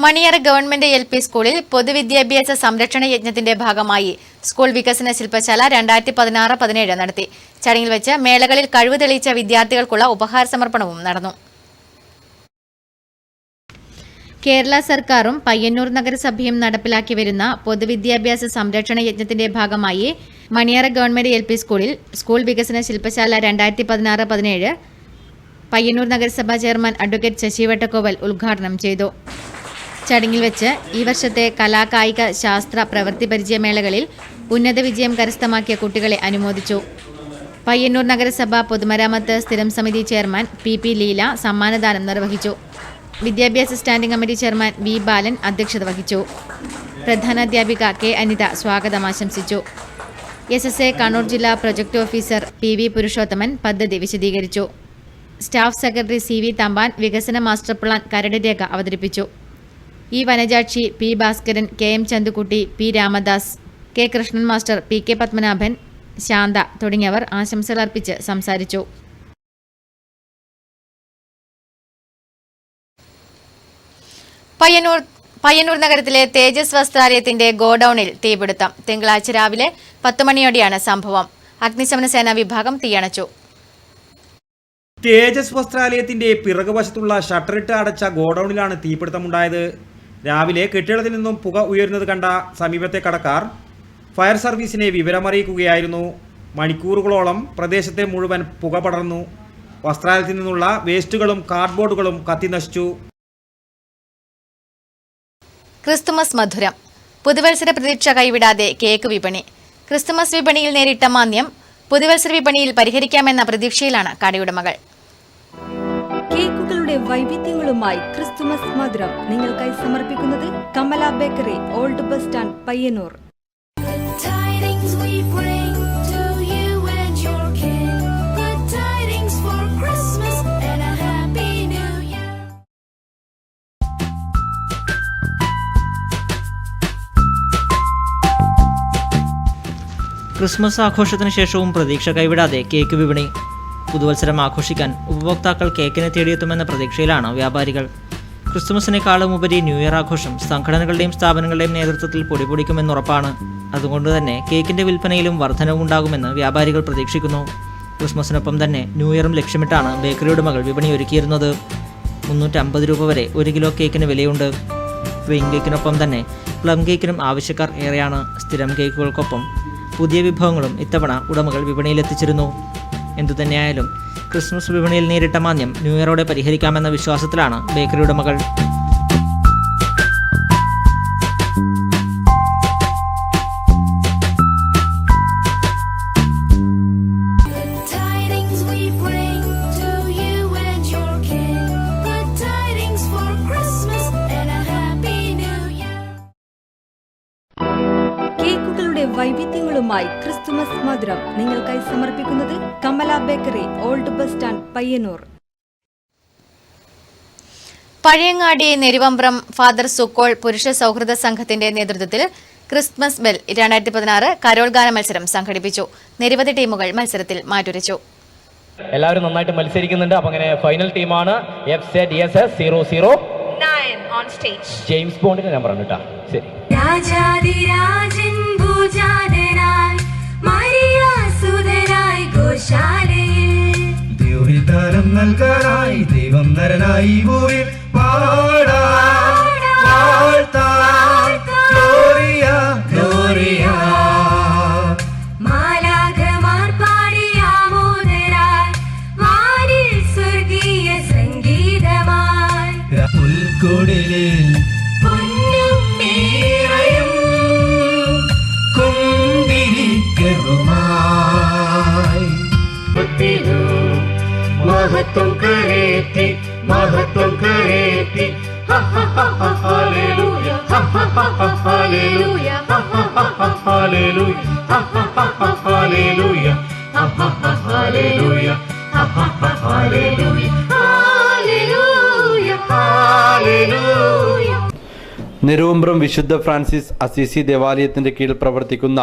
മണിയറ ഗവൺമെന്റ് LP സ്കൂളിൽ പൊതുവിദ്യാഭ്യാസ സംരക്ഷണ യജ്ഞത്തിന്റെ ഭാഗമായി സ്കൂൾ വികസന ശില്പശാല 2016-17 നടത്തി. ചടങ്ങിൽ വെച്ച് മേളകളിൽ കഴിവ് തെളിയിച്ച വിദ്യാർത്ഥികൾക്കുള്ള ഉപഹാര സമർപ്പണവും നടന്നു. കേരള സർക്കാരും പയ്യന്നൂർ നഗരസഭയും നടപ്പിലാക്കി വരുന്ന പൊതുവിദ്യാഭ്യാസ സംരക്ഷണ യജ്ഞത്തിന്റെ ഭാഗമായി മണിയറ ഗവൺമെന്റ് LP സ്കൂളിൽ സ്കൂൾ വികസന ശില്പശാല 2016-17 പയ്യന്നൂർ നഗരസഭാ ചെയർമാൻ അഡ്വക്കേറ്റ് ശശി വട്ടക്കോവൽ ഉദ്ഘാടനം ചെയ്തു. ചടങ്ങിൽ വെച്ച് ഈ വർഷത്തെ കലാ, കായിക, ശാസ്ത്ര, പ്രവൃത്തി പരിചയമേളകളിൽ ഉന്നത വിജയം കരസ്ഥമാക്കിയ കുട്ടികളെ അനുമോദിച്ചു. പയ്യന്നൂർ നഗരസഭ പൊതുമരാമത്ത് സ്ഥിരം സമിതി ചെയർമാൻ PP. ലീല സമ്മാനദാനം നിർവഹിച്ചു. വിദ്യാഭ്യാസ സ്റ്റാൻഡിംഗ് കമ്മിറ്റി ചെയർമാൻ വി ബാലൻ അധ്യക്ഷത വഹിച്ചു. പ്രധാനാധ്യാപിക കെ അനിത സ്വാഗതം ആശംസിച്ചു. SSA കണ്ണൂർ ജില്ലാ പ്രൊജക്ട് ഓഫീസർ PV പുരുഷോത്തമൻ പദ്ധതി വിശദീകരിച്ചു. സ്റ്റാഫ് സെക്രട്ടറി CV തമ്പാൻ വികസന മാസ്റ്റർ പ്ലാൻ കരട് രേഖ അവതരിപ്പിച്ചു. E Vanajakshi, P Bhaskaran, KM Chanthukutty, P Ramadas, K Krishnan master, PK Padmanabhan, Shantha തുടങ്ങിയവർ ആശംസകൾ അർപ്പിച്ച് സംസാരിച്ചു. പയ്യന്നൂർ നഗരത്തിലെ തേജസ് വസ്ത്രാലയത്തിന്റെ ഗോഡൌണിൽ തീപിടുത്തം. തിങ്കളാഴ്ച രാവിലെ 10 മണിയോടെയാണ് സംഭവം. അഗ്നിശമന സേനാ വിഭാഗം തീയണച്ചു. തേജസ് വസ്ത്രാലയത്തിന്റെ പിറകുവശത്തുള്ള ഷട്ടറിട്ട് അടച്ച ഗോഡൌണിലാണ് തീപിടുത്തമുണ്ടായത്. രാവിലെ കെട്ടിടത്തിൽ നിന്നും പുക ഉയരുന്നത് കണ്ട സമീപത്തെ കടക്കാർ ഫയർ സർവീസിനെ വിവരമറിയിക്കുകയായിരുന്നു. മണിക്കൂറുകളോളം പ്രദേശത്തെ മുഴുവൻ പുക പടർന്നു. വസ്ത്രാലയത്തിൽ നിന്നുള്ള വേസ്റ്റുകളും കാർഡ്ബോർഡുകളും കത്തിനശിച്ചു. ക്രിസ്തുമസ് മധുരം. പുതുവത്സര പ്രതീക്ഷ കൈവിടാതെ കേക്ക് വിപണി. ക്രിസ്തുമസ് വിപണിയിൽ നേരിട്ട മാന്ദ്യം പുതുവത്സര വിപണിയിൽ പരിഹരിക്കാമെന്ന പ്രതീക്ഷയിലാണ് കടയുടമകൾ. കേക്കുകളുടെ വൈവിധ്യങ്ങളുമായി ക്രിസ്തുമസ് മധുരം നിങ്ങൾക്കായി സമർപ്പിക്കുന്നത് Kamala bakery, old bus stand, Payyanur. Christmas ആഘോഷത്തിന് ശേഷവും പ്രതീക്ഷ കൈവിടാതെ കേക്ക് വിപണി. പുതുവത്സരം ആഘോഷിക്കാൻ ഉപഭോക്താക്കൾ കേക്കിനെ തേടിയെത്തുമെന്ന പ്രതീക്ഷയിലാണ് വ്യാപാരികൾ. ക്രിസ്തുമസിനേക്കാളും ഉപരി ന്യൂ ഇയർ ആഘോഷം സംഘടനകളുടെയും സ്ഥാപനങ്ങളുടെയും നേതൃത്വത്തിൽ പൊടിപൊടിക്കുമെന്നുറപ്പാണ്. അതുകൊണ്ട് തന്നെ കേക്കിന്റെ വിൽപ്പനയിലും വർധനവുണ്ടാകുമെന്ന് വ്യാപാരികൾ പ്രതീക്ഷിക്കുന്നു. ക്രിസ്മസിനൊപ്പം തന്നെ ന്യൂ ഇയറും ലക്ഷ്യമിട്ടാണ് ബേക്കറി ഉടമകൾ വിപണി ഒരുക്കിയിരുന്നത്. 350 രൂപ വരെ 1 കിലോ കേക്കിന് വിലയുണ്ട്. ക്രീം കേക്കിനൊപ്പം തന്നെ പ്ലം കേക്കിനും ആവശ്യക്കാർ ഏറെയാണ്. സ്ഥിരം കേക്കുകൾക്കൊപ്പം പുതിയ വിഭവങ്ങളും ഇത്തവണ ഉടമകൾ വിപണിയിലെത്തിച്ചിരുന്നു. എന്തുതന്നെയായാലും ക്രിസ്മസ് വിപണിയിൽ നേരിട്ട മാന്ദ്യം ന്യൂ ഇയറോടെ പരിഹരിക്കാമെന്ന വിശ്വാസത്തിലാണ് ബേക്കറി ഉടമകൾ. വൈവിധ്യങ്ങളുമായി ക്രിസ്തുമസ് മധുരം നിങ്ങൾക്കായി സമർപ്പിക്കുന്നത് Kamala bakery, old bus stand, Payyanur. Pazhayangadi Neruvambram father സുക്കോൾ പുരുഷ സൗഹൃദ സംഘത്തിന്റെ നേതൃത്വത്തിൽ ക്രിസ്മസ് ബെൽ 2016 കരോൾ ഗാന മത്സരം സംഘടിപ്പിച്ചു. നിരവധി ടീമുകൾ മത്സരത്തിൽ മാറ്റുരച്ചു. എല്ലാവരും നന്നായിട്ട് മത്സരിക്കുന്നുണ്ട്. അപ്പൊ അങ്ങനെ ഫൈനൽ ടീമാണ് FZ-DSS 009 ഓൺ സ്റ്റേജ്. ജെയിംസ് ബോണ്ടിന്റെ നമ്പർ ആണ് കേട്ടോ. ശരി. രാജാധിരാജൻ ഭുജാതനായി മരിയാസുതനായി ഗോശാലയിൽ ദിവ്യദാനം നൽകാനായി ദൈവം നരനായി ഭൂമിയിൽ പാടാം വാഴ്ത്താം ഗ്ലോറിയ ഗ്ലോറിയ. മാലാഖമാർ പാടിയ ആമോദരായി വാനിൽ സ്വർഗീയ സംഗീതമായി പുൽക്കൊടിലിൽ महत्व करेती hallelujah hallelujah hallelujah hallelujah hallelujah hallelujah hallelujah. Neruvambram വിശുദ്ധ ഫ്രാൻസിസ് അസീസി ദേവാലയത്തിന്റെ കീഴിൽ പ്രവർത്തിക്കുന്ന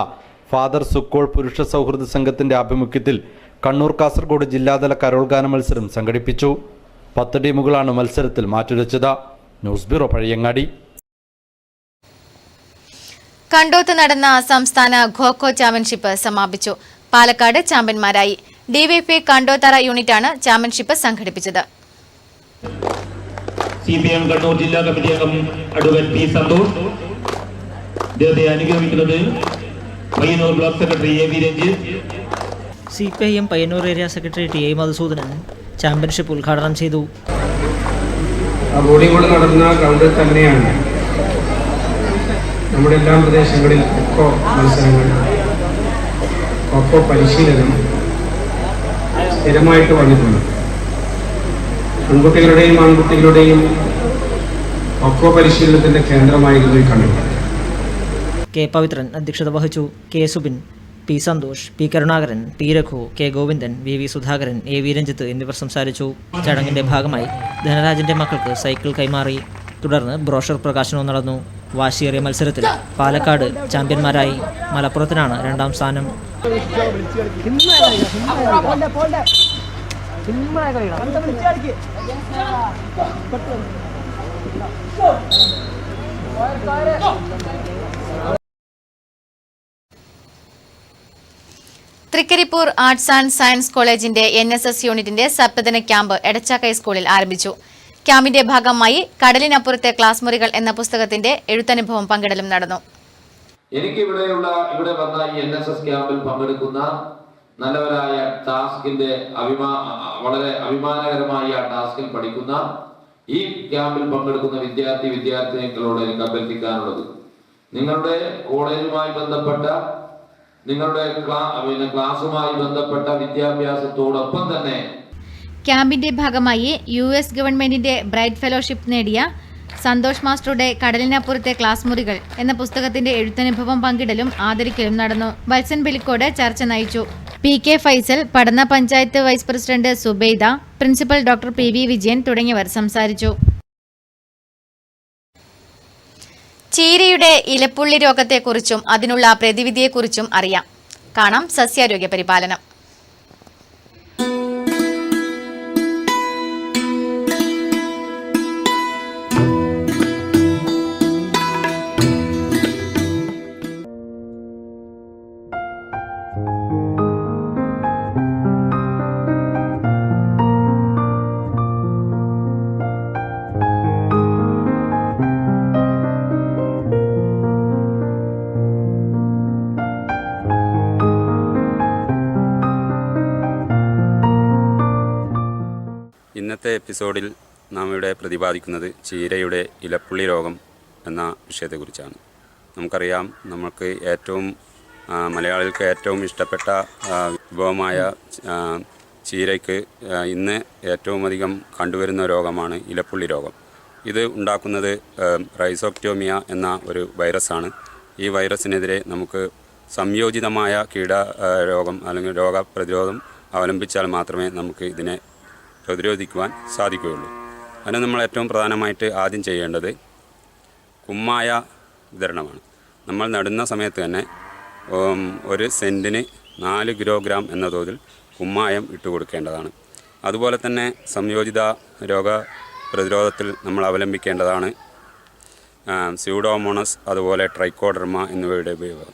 ഫാദർ സുക്കോൾ പുരുഷ സൗഹൃദ സംഘത്തിന്റെ ആഭിമുഖ്യത്തിൽ കണ്ണൂർ കാസർഗോഡ് ജില്ലാതല കരോൾ ഗാന മത്സരം സംഘടിപ്പിച്ചു. 10 ടീമുകളാണ് മത്സരത്തിൽ മാറ്റുരച്ചത്. News bureau, Pazhayangadi. കണ്ടോത്ത് നടന്ന സംസ്ഥാന ഖോ-ഖോ ചാമ്പ്യൻഷിപ്പ് സമാപിച്ചു. പാലക്കാട് ചാമ്പ്യന്മാരായി. DYP കണ്ടോത്തറ യൂണിറ്റാണ് ചാമ്പ്യൻഷിപ്പ് സംഘടിപ്പിച്ചത്. CPM കണ്ണൂർ ജില്ലാ കമ്മിറ്റി അംഗം അഡ്വക്കേറ്റ് P സന്തോഷ്, ഇദ്ദേഹത്തെ അനുഗമിക്കുന്നത് Payyanur block secretary AV Ranjith, CPIM Payyanur area secretary TA Madhusoodanan championship ഉദ്ഘാടനം ചെയ്തു. വോളിബോൾ നടന്ന ഗ്രൗണ്ടിൽ തന്നെയാണ് നമ്മുടെ എല്ലാ പ്രദേശങ്ങളിൽ ഖോ മത്സരങ്ങൾ, ഖോ പരിശീലനം സ്ഥിരമായിട്ട് വന്നിട്ടുണ്ട്. പെൺകുട്ടികളുടെയും ആൺകുട്ടികളുടെയും ഒക്കോ പരിശീലനത്തിന്റെ കേന്ദ്രമായിരുന്നു ഈ കണ്ണൂർ. കെ പവിത്രൻ അധ്യക്ഷത വഹിച്ചു. K Subin, P Santhosh, P Karunakaran, P Raghu, K Govindan, V Sudhakaran, A V Ranjith എന്നിവർ സംസാരിച്ചു. ചടങ്ങിന്റെ ഭാഗമായി ധനരാജന്റെ മക്കൾക്ക് സൈക്കിൾ കൈമാറി. തുടർന്ന് ബ്രോഷർ പ്രകാശനവും നടന്നു. വാശിയേറിയ മത്സരത്തിൽ പാലക്കാട് ചാമ്പ്യന്മാരായി. മലപ്പുറത്തിനാണ് 2ാം സ്ഥാനം. തൃക്കരിപ്പൂർ ആർട്സ് ആൻഡ് സയൻസ് കോളേജിന്റെ NSS യൂണിറ്റിന്റെ സപ്തദിന ക്യാമ്പ് എടച്ചാക്കൈ സ്കൂളിൽ ആരംഭിച്ചു. ക്യാമ്പിന്റെ ഭാഗമായി കടലിനപ്പുറത്തെ ക്ലാസ് മുറികൾ എന്ന പുസ്തകത്തിന്റെ എഴുത്തനുഭവം പങ്കിടലും നടന്നു. ഇവിടെ വന്ന ഈ NSS ക്യാമ്പിൽ പങ്കെടുക്കുന്ന നല്ലവരായ ടാസ്കിന്റെ വളരെ അഭിമാനകരമായ ആ ടാസ്കിൽ പഠിക്കുന്ന ഈ ക്യാമ്പിൽ പങ്കെടുക്കുന്ന വിദ്യാർത്ഥിനികളോട് എനിക്ക് അഭ്യർത്ഥിക്കാനുള്ളത്, നിങ്ങളുടെ കോളേജുമായി ബന്ധപ്പെട്ട നിങ്ങളുടെ ക്ലാസുമായി ബന്ധപ്പെട്ട വിദ്യാഭ്യാസത്തോടൊപ്പം തന്നെ ക്യാമ്പിന്റെ ഭാഗമായി US ഗവൺമെന്റിന്റെ ബ്രൈറ്റ് ഫെലോഷിപ്പ് നേടിയ സന്തോഷ് മാസ്റ്ററുടെ കടലിനപ്പുറത്തെ ക്ലാസ് മുറികൾ എന്ന പുസ്തകത്തിന്റെ എഴുത്തനുഭവം പങ്കിടലും ആദരിക്കലും നടന്നു. വത്സൻ ബലിക്കോട് ചർച്ച നയിച്ചു. PK Faisal, Padanna panchayat vice president Subaida, principal doctor PV Vijayan തുടങ്ങിയവർ സംസാരിച്ചു. ചീരയുടെ ഇലപ്പുള്ളി രോഗത്തെക്കുറിച്ചും അതിനുള്ള പ്രതിവിധിയെക്കുറിച്ചും അറിയാം. കാണാം സസ്യാരോഗ്യ പരിപാലനം. ഇന്നത്തെ എപ്പിസോഡിൽ നാം ഇവിടെ പ്രതിപാദിക്കുന്നത് ചീരയുടെ ഇലപ്പുള്ളി രോഗം എന്ന വിഷയത്തെക്കുറിച്ചാണ്. നമുക്കറിയാം, നമുക്ക് മലയാളികൾക്ക് ഏറ്റവും ഇഷ്ടപ്പെട്ട വിഭവമായ ചീരയ്ക്ക് ഇന്ന് ഏറ്റവും അധികം കണ്ടുവരുന്ന രോഗമാണ് ഇലപ്പുള്ളി രോഗം. ഇത് ഉണ്ടാക്കുന്നത് റൈസോപ്റ്റോമിയ എന്ന ഒരു വൈറസാണ്. ഈ വൈറസിനെതിരെ നമുക്ക് സംയോജിതമായ രോഗം അല്ലെങ്കിൽ രോഗപ്രതിരോധം അവലംബിച്ചാൽ മാത്രമേ നമുക്ക് ഇതിനെ പ്രതിരോധിക്കുവാൻ സാധിക്കുകയുള്ളൂ. അതിന് നമ്മൾ ഏറ്റവും പ്രധാനമായിട്ട് ആദ്യം ചെയ്യേണ്ടത് കുമ്മായ വിതരണമാണ്. നമ്മൾ നടുന്ന സമയത്ത് തന്നെ 1 സെൻറ്റിന് 4 കിലോഗ്രാം എന്ന തോതിൽ കുമ്മായം ഇട്ടുകൊടുക്കേണ്ടതാണ്. അതുപോലെ തന്നെ സംയോജിത രോഗപ്രതിരോധത്തിൽ നമ്മൾ അവലംബിക്കേണ്ടതാണ് സ്യൂഡോമോണസ്, അതുപോലെ ട്രൈക്കോഡർമ എന്നിവയുടെ ഉപയോഗം.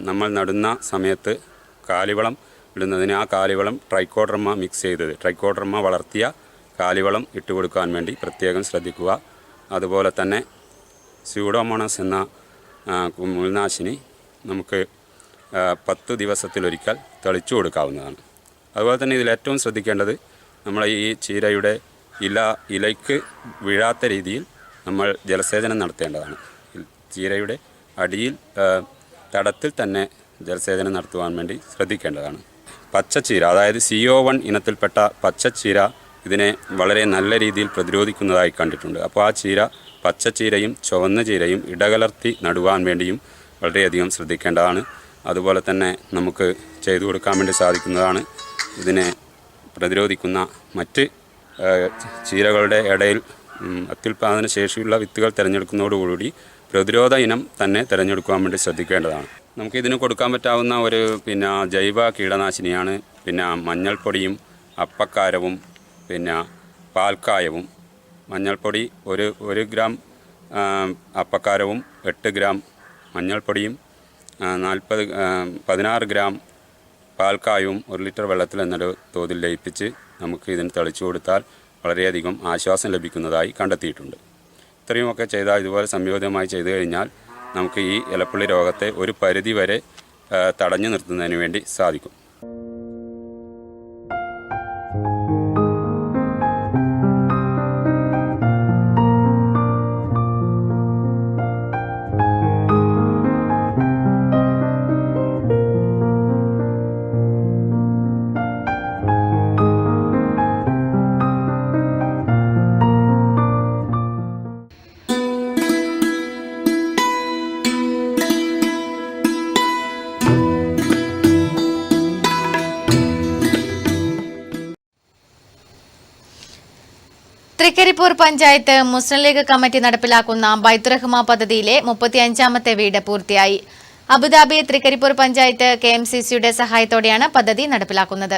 നമ്മൾ നടുന്ന സമയത്ത് കാലിവളം ഇടുന്നതിന് ആ കാലിവളം ട്രൈക്കോഡർമ മിക്സ് ചെയ്തത്, ട്രൈക്കോഡർമ വളർത്തിയ കാലിവളം ഇട്ടുകൊടുക്കാൻ വേണ്ടി പ്രത്യേകം ശ്രദ്ധിക്കുക. അതുപോലെ തന്നെ സ്യൂഡോമോണസ് എന്ന മുൾനാശിനി നമുക്ക് 10 ദിവസത്തിലൊരിക്കൽ തെളിച്ചു കൊടുക്കാവുന്നതാണ്. അതുപോലെ തന്നെ ഇതിൽ ഏറ്റവും ശ്രദ്ധിക്കേണ്ടത് നമ്മൾ ഈ ചീരയുടെ ഇലയ്ക്ക് വീഴാത്ത രീതിയിൽ നമ്മൾ ജലസേചനം നടത്തേണ്ടതാണ്. ചീരയുടെ അടിയിൽ തടത്തിൽ തന്നെ ജലസേചനം നടത്തുവാൻ വേണ്ടി ശ്രദ്ധിക്കേണ്ടതാണ്. പച്ചച്ചീര, അതായത് CO1 ഇനത്തിൽപ്പെട്ട പച്ചച്ചീര ഇതിനെ വളരെ നല്ല രീതിയിൽ പ്രതിരോധിക്കുന്നതായി കണ്ടിട്ടുണ്ട്. അപ്പോൾ ആ പച്ചച്ചീരയും ചുവന്ന ചീരയും ഇടകലർത്തി നടുവാൻ വേണ്ടിയും വളരെയധികം ശ്രദ്ധിക്കേണ്ടതാണ്. അതുപോലെ തന്നെ നമുക്ക് ചെയ്തു കൊടുക്കാൻ വേണ്ടി സാധിക്കുന്നതാണ് ഇതിനെ പ്രതിരോധിക്കുന്ന മറ്റ് ചീരകളുടെ ഇടയിൽ അത്യുൽപാദന ശേഷിയുള്ള വിത്തുകൾ തിരഞ്ഞെടുക്കുന്നതോടുകൂടി പ്രതിരോധ ഇനം തന്നെ തിരഞ്ഞെടുക്കുവാൻ വേണ്ടി ശ്രദ്ധിക്കേണ്ടതാണ്. നമുക്കിതിന് കൊടുക്കാൻ പറ്റാവുന്ന ഒരു ജൈവ കീടനാശിനിയാണ് മഞ്ഞൾപ്പൊടിയും അപ്പക്കാരവും പാൽക്കായവും. മഞ്ഞൾപ്പൊടി 1 ഗ്രാം അപ്പക്കാരവും 8 ഗ്രാം മഞ്ഞൾപ്പൊടിയും 16 ഗ്രാം പാൽക്കായവും 1 ലിറ്റർ വെള്ളത്തിൽ എന്നൊരു തോതിൽ ലയിപ്പിച്ച് നമുക്ക് ഇതിന് തെളിച്ചു കൊടുത്താൽ വളരെയധികം ആശ്വാസം ലഭിക്കുന്നതായി കണ്ടെത്തിയിട്ടുണ്ട്. ഇത്രയുമൊക്കെ ചെയ്താൽ, ഇതുപോലെ സംയോജിതമായി ചെയ്തു കഴിഞ്ഞാൽ നമുക്ക് ഈ ഇലപ്പുള്ളി രോഗത്തെ ഒരു പരിധി വരെ തടഞ്ഞു നിർത്തുന്നതിന് വേണ്ടി സാധിക്കും. തൃക്കരിപ്പൂർ പഞ്ചായത്ത് മുസ്ലിം ലീഗ് കമ്മിറ്റി നടപ്പിലാക്കുന്ന ബൈത്തുറഹ്മ പദ്ധതിയിലെ 35ാമത്തെ വീട് പൂർത്തിയായി. അബുദാബി തൃക്കരിപ്പൂർ പഞ്ചായത്ത് KMCCയുടെ സഹായത്തോടെയാണ് പദ്ധതി നടപ്പിലാക്കുന്നത്.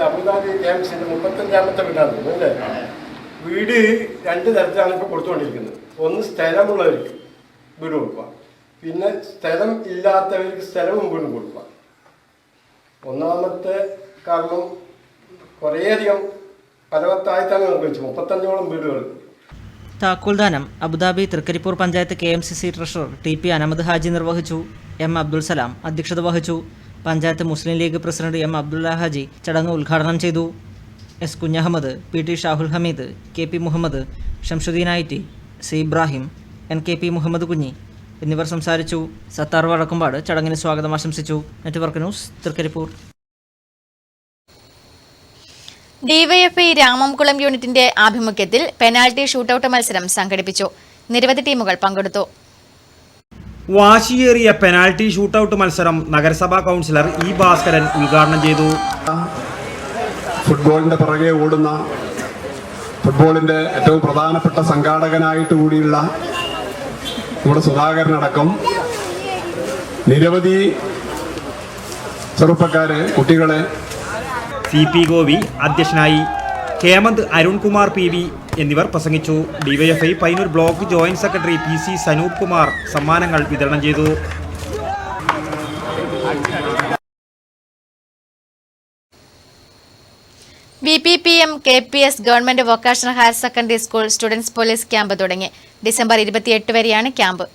അബുദാബി KMCയുടെ 35ാമത്തെ വീടാണ് അല്ലേ? വീട് രണ്ട് തരത്തിലാണ് ഇപ്പോൾ കൊടുത്തുകൊണ്ടിരിക്കുന്നത്. ഒന്ന് സ്ഥലമുള്ളവർക്ക് വീട് കൊടുക്കുക, പിന്നെ സ്ഥലം ഇല്ലാത്തവർക്ക് സ്ഥലവും വീടും കൊടുക്കുക. ഒന്നാമത്തെ കാരണം കുറേയധികം ഫലവത്തായിട്ടാണ് നിർമ്മിച്ചു 35ഓളം വീടുകൾ. താക്കോൽദാനം Abu Dhabi Trikaripur panchayat KMCC treasurer TP അനമദ് ഹാജി നിർവഹിച്ചു. M അബ്ദുൽ സലാം അധ്യക്ഷത വഹിച്ചു. പഞ്ചായത്ത് മുസ്ലിം ലീഗ് പ്രസിഡന്റ് M അബ്ദുല്ല ഹാജി ചടങ്ങ് ഉദ്ഘാടനം ചെയ്തു. S Kunjahammed, PT Shahul Hameed, KP Muhammad, Shamsuddin IT, C Ibrahim, NKP Muhammad Kunhi എന്നിവർ സംസാരിച്ചു. സത്താർ വഴക്കുംപാട് ചടങ്ങിന് സ്വാഗതം ആശംസിച്ചു. Network news Trikaripur. DYFI Ramamkulam യൂണിറ്റിന്റെ ആഭിമുഖ്യത്തിൽ പെനാൽറ്റി ഷൂട്ടൌട്ട് മത്സരം സംഘടിപ്പിച്ചു. നിരവധി ടീമുകൾ പങ്കെടുത്തു. വാശിയേറിയ പെനാൽറ്റി ഷൂട്ടൌട്ട് മത്സരം നഗരസഭാ കൗൺസിലർ E ഭാസ്കരൻ ഉദ്ഘാടനം ചെയ്തു. ഫുട്ബോളിന്റെ പുറകെ ഓടുന്ന, ഫുട്ബോളിന്റെ ഏറ്റവും പ്രധാനപ്പെട്ട സംഘാടകനായിട്ട് കൂടിയുള്ള നമ്മുടെ സുധാകരനടക്കം നിരവധി ചെറുപ്പക്കാരെ, കുട്ടികളെ CP ഗോപി അധ്യക്ഷനായി. ഹേമന്ത്, അരുൺകുമാർ PV എന്നിവർ പ്രസംഗിച്ചു. DYFI Payyanur block joint secretary PC Sanoop Kumar സമ്മാനങ്ങൾ വിതരണം ചെയ്തു. BPPM KPS government vocational higher secondary school students police camp തുടങ്ങി. ഡിസംബർ 28 വരെയാണ് ക്യാമ്പ്.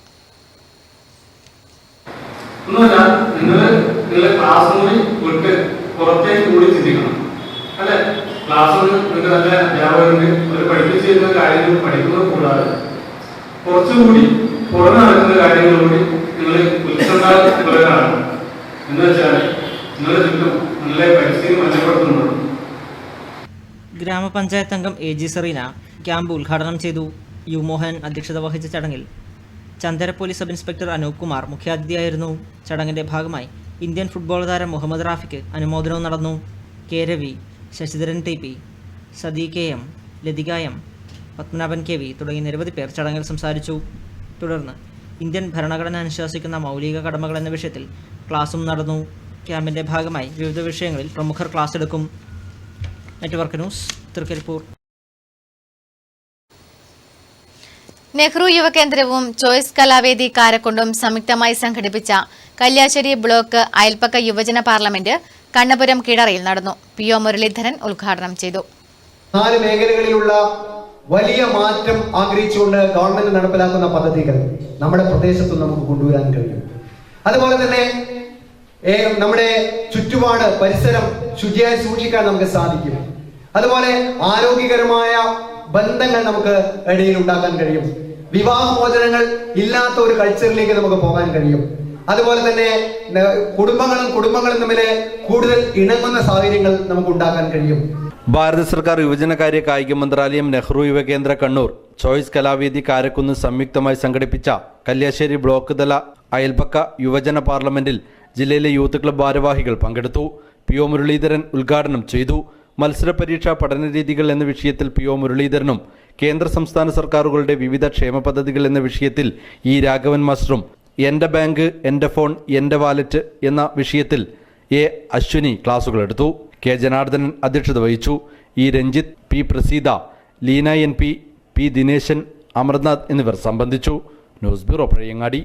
പുറത്തേക്ക് കൂടി ചിന്തിക്കണം അല്ലെ? ക്ലാസ്സിൽ നിങ്ങൾക്ക് നല്ല അധ്യാപകരുണ്ട്, അവർ പഠിപ്പിച്ചു തരുന്ന കാര്യങ്ങൾ പഠിക്കുന്നത് കൂടാതെ കുറച്ചുകൂടി പുറമെ നടക്കുന്ന കാര്യങ്ങൾ കൂടി നിങ്ങൾ ഉത്സവകാലം എന്ന് വെച്ചാൽ നിങ്ങളുടെ ചുറ്റും നല്ല പരിസ്ഥിതി മെച്ചപ്പെടുത്തുന്നുണ്ട്. ഗ്രാമപഞ്ചായത്ത് അംഗം AG സെറീന ക്യാമ്പ് ഉദ്ഘാടനം ചെയ്തു. U മോഹൻ അധ്യക്ഷത വഹിച്ച ചടങ്ങിൽ Chandera police sub inspector Anoop Kumar മുഖ്യാതിഥിയായിരുന്നു. ചടങ്ങിന്റെ ഭാഗമായി ഇന്ത്യൻ ഫുട്ബോൾ താരം മുഹമ്മദ് റാഫിക്ക് അനുമോദനവും നടന്നു. K Ravi, Sasidharan TP, സദി KM, Lathika M, Padmanabhan KV തുടങ്ങി നിരവധി പേർ ചടങ്ങിൽ സംസാരിച്ചു. തുടർന്ന് ഇന്ത്യൻ ഭരണഘടന അനുശാസിക്കുന്ന മൗലിക കടമകൾ എന്ന വിഷയത്തിൽ ക്ലാസും നടന്നു. ക്യാമ്പിന്റെ ഭാഗമായി വിവിധ വിഷയങ്ങളിൽ പ്രമുഖർ ക്ലാസ് എടുക്കും. Network news Trikaripur. നെഹ്റു യുവകേന്ദ്രവും ചോയ്സ് കലാവേദി കാരക്കൊണ്ടും സംയുക്തമായി സംഘടിപ്പിച്ച കല്യാശ്ശേരി ബ്ലോക്ക് അയൽപ്പക്ക യുവജന പാർലമെന്റ് കണ്ണപുരം കിടറയിൽ നടന്നു. PO മുരളീധരൻ ഉദ്ഘാടനം ചെയ്തു. 4 മേഖലകളിലുള്ള വലിയ മാറ്റം ആഗ്രഹിച്ചുകൊണ്ട് ഗവൺമെന്റ് നടപ്പിലാക്കുന്ന പദ്ധതികൾ നമ്മുടെ പ്രദേശത്ത് നമുക്ക് കൊണ്ടുവരാൻ കഴിയും. അതുപോലെ തന്നെ നമ്മുടെ ചുറ്റുപാട് പരിസരം ശുചിയായി സൂക്ഷിക്കാൻ നമുക്ക് സാധിക്കും. അതുപോലെ ആരോഗ്യകരമായ ബന്ധങ്ങൾ നമുക്ക് ഇടയിൽ ഉണ്ടാക്കാൻ കഴിയും. വിവാഹമോചനങ്ങൾ ഇല്ലാത്ത ഒരു കൾച്ചറിലേക്ക് നമുക്ക് പോകാൻ കഴിയും. അതുപോലെ തന്നെ കുടുംബങ്ങളും തമ്മിൽ കൂടുതൽ ഇണങ്ങുന്ന സാഹചര്യങ്ങൾ നമുക്ക് ഉണ്ടാക്കാൻ കഴിയും. ഭാരത സർക്കാർ യുവജനകാര്യ കായിക മന്ത്രാലയം, നെഹ്റു യുവകേന്ദ്ര കണ്ണൂർ, ചോയ്സ് കലാവേദി കാരക്കുന്ന് സംയുക്തമായി സംഘടിപ്പിച്ച കല്യാശ്ശേരി ബ്ലോക്ക് തല അയൽപ്പക്ക യുവജന പാർലമെന്റിൽ ജില്ലയിലെ യൂത്ത് ക്ലബ് ഭാരവാഹികൾ പങ്കെടുത്തു. PO മുരളീധരൻ ഉദ്ഘാടനം ചെയ്തു. മത്സര പരീക്ഷാ പഠനരീതികൾ എന്ന വിഷയത്തിൽ PO മുരളീധരനും കേന്ദ്ര സംസ്ഥാന സർക്കാരുകളുടെ വിവിധ ക്ഷേമ പദ്ധതികൾ എന്ന വിഷയത്തിൽ E രാഘവൻ മാസ്റ്ററും എൻ്റെ ബാങ്ക്, എൻ്റെ ഫോൺ, എൻ്റെ വാലറ്റ് എന്ന വിഷയത്തിൽ A അശ്വിനി ക്ലാസുകൾ എടുത്തു. K ജനാർദ്ദനൻ അധ്യക്ഷത വഹിച്ചു. E Ranjith, P Praseetha, Leena NP, P Dineshan, Amarnath എന്നിവർ സംബന്ധിച്ചു. News bureau Pazhayangadi.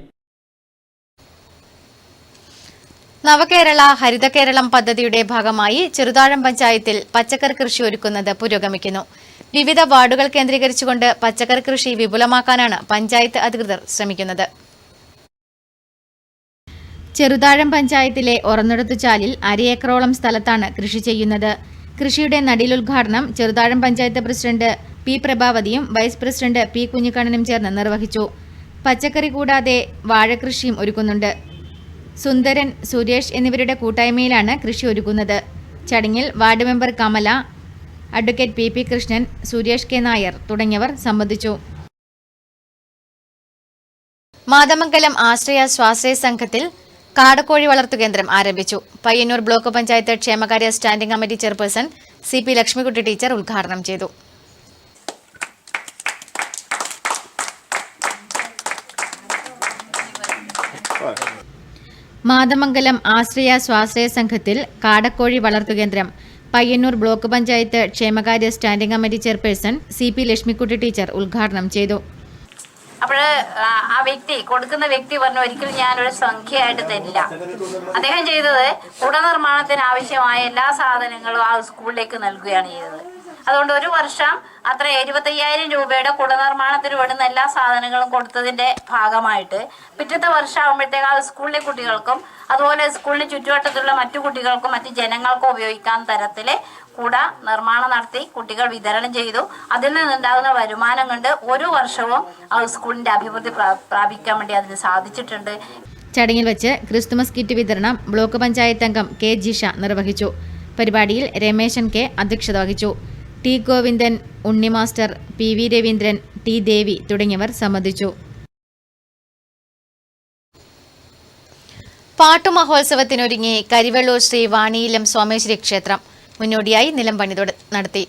നവകേരള ഹരിത കേരളം പദ്ധതിയുടെ ഭാഗമായി ചെറുതാഴം പഞ്ചായത്തിൽ പച്ചക്കറി കൃഷി ഒരുക്കുന്നത് പുരോഗമിക്കുന്നു. വിവിധ വാർഡുകൾ കേന്ദ്രീകരിച്ചുകൊണ്ട് പച്ചക്കറി കൃഷി വിപുലമാക്കാനാണ് പഞ്ചായത്ത് അധികൃതർ ശ്രമിക്കുന്നത്. ചെറുതാഴം പഞ്ചായത്തിലെ ഒറന്നടത്തുചാലിൽ 1/2 ഏക്കറോളം സ്ഥലത്താണ് കൃഷി ചെയ്യുന്നത്. കൃഷിയുടെ നടീലുദ്ഘാടനം ചെറുതാഴം പഞ്ചായത്ത് പ്രസിഡന്റ് P പ്രഭാവതിയും വൈസ് പ്രസിഡന്റ് P കുഞ്ഞിക്കണ്ണനും ചേർന്ന് നിർവഹിച്ചു. പച്ചക്കറി കൂടാതെ വാഴകൃഷിയും ഒരുക്കുന്നുണ്ട്. സുന്ദരൻ, സുരേഷ് എന്നിവരുടെ കൂട്ടായ്മയിലാണ് കൃഷി ഒരുക്കുന്നത്. ചടങ്ങിൽ ward member Kamala, advocate PP Krishnan, Suresh K Nair തുടങ്ങിയവർ സംബന്ധിച്ചു. മാതമംഗലം ആശ്രയ സ്വാശ്രയ സംഘത്തിൽ കാടക്കോഴി വളർത്തുകേന്ദ്രം ആരംഭിച്ചു. പയ്യന്നൂർ ബ്ലോക്ക് പഞ്ചായത്ത് ക്ഷേമകാര്യ standing committee chairperson CP Lakshmikutty teacher ഉദ്ഘാടനം ചെയ്തു. മാതമംഗലം ആശ്രയ സ്വാശ്രയ സംഘത്തിൽ കാടക്കോഴി വളർത്തുകേന്ദ്രം പയ്യന്നൂർ ബ്ലോക്ക് പഞ്ചായത്ത് ക്ഷേമകാര്യ standing committee chairperson CP Lakshmikutty teacher ഉദ്ഘാടനം ചെയ്തു. അപ്പോൾ ആ കൊടുക്കുന്ന വ്യക്തി പറഞ്ഞു, ഒരിക്കലും ഞാനൊരു സംഖ്യയായിട്ട് തരില്ല. അദ്ദേഹം ചെയ്തത് കുടനിർമ്മാണത്തിന് ആവശ്യമായ എല്ലാ സാധനങ്ങളും ആ സ്കൂളിലേക്ക് നൽകുകയാണ് ചെയ്തത്. അതുകൊണ്ട് ഒരു വർഷം അത്ര 75,000 രൂപയുടെ കുടനിർമ്മാണത്തിന് വേണ്ടുന്ന എല്ലാ സാധനങ്ങളും കൊടുത്തതിന്റെ ഭാഗമായിട്ട് പിറ്റത്തെ വർഷം ആകുമ്പോഴത്തേക്ക് ആ സ്കൂളിലെ കുട്ടികൾക്കും അതുപോലെ സ്കൂളിന് ചുറ്റുവട്ടത്തുള്ള മറ്റു കുട്ടികൾക്കും മറ്റു ജനങ്ങൾക്കും ഉപയോഗിക്കാൻ തരത്തില് കുട നിർമ്മാണം നടത്തി കുട്ടികൾ വിതരണം ചെയ്തു. അതിൽ നിന്നുണ്ടാകുന്ന വരുമാനം കൊണ്ട് ഒരു വർഷവും ആ സ്കൂളിന്റെ അഭിവൃദ്ധി പ്രാപിക്കാൻ വേണ്ടി അതിന് സാധിച്ചിട്ടുണ്ട്. ചടങ്ങിൽ വെച്ച് ക്രിസ്തുമസ് കിറ്റ് വിതരണം ബ്ലോക്ക് പഞ്ചായത്ത് അംഗം K ജിഷ നിർവഹിച്ചു. പരിപാടിയിൽ രമേശൻ K അധ്യക്ഷത വഹിച്ചു. T ഗോവിന്ദൻ, ഉണ്ണി മാസ്റ്റർ, PV രവീന്ദ്രൻ, T ദേവി തുടങ്ങിയവർ സംബന്ധിച്ചു. പാട്ടുമഹോത്സവത്തിനൊരുങ്ങി കരിവെള്ളൂർ ശ്രീ വാണിയിലം സോമേശ്വരി ക്ഷേത്രം. മുന്നോടിയായി നിലംപണി നടത്തി.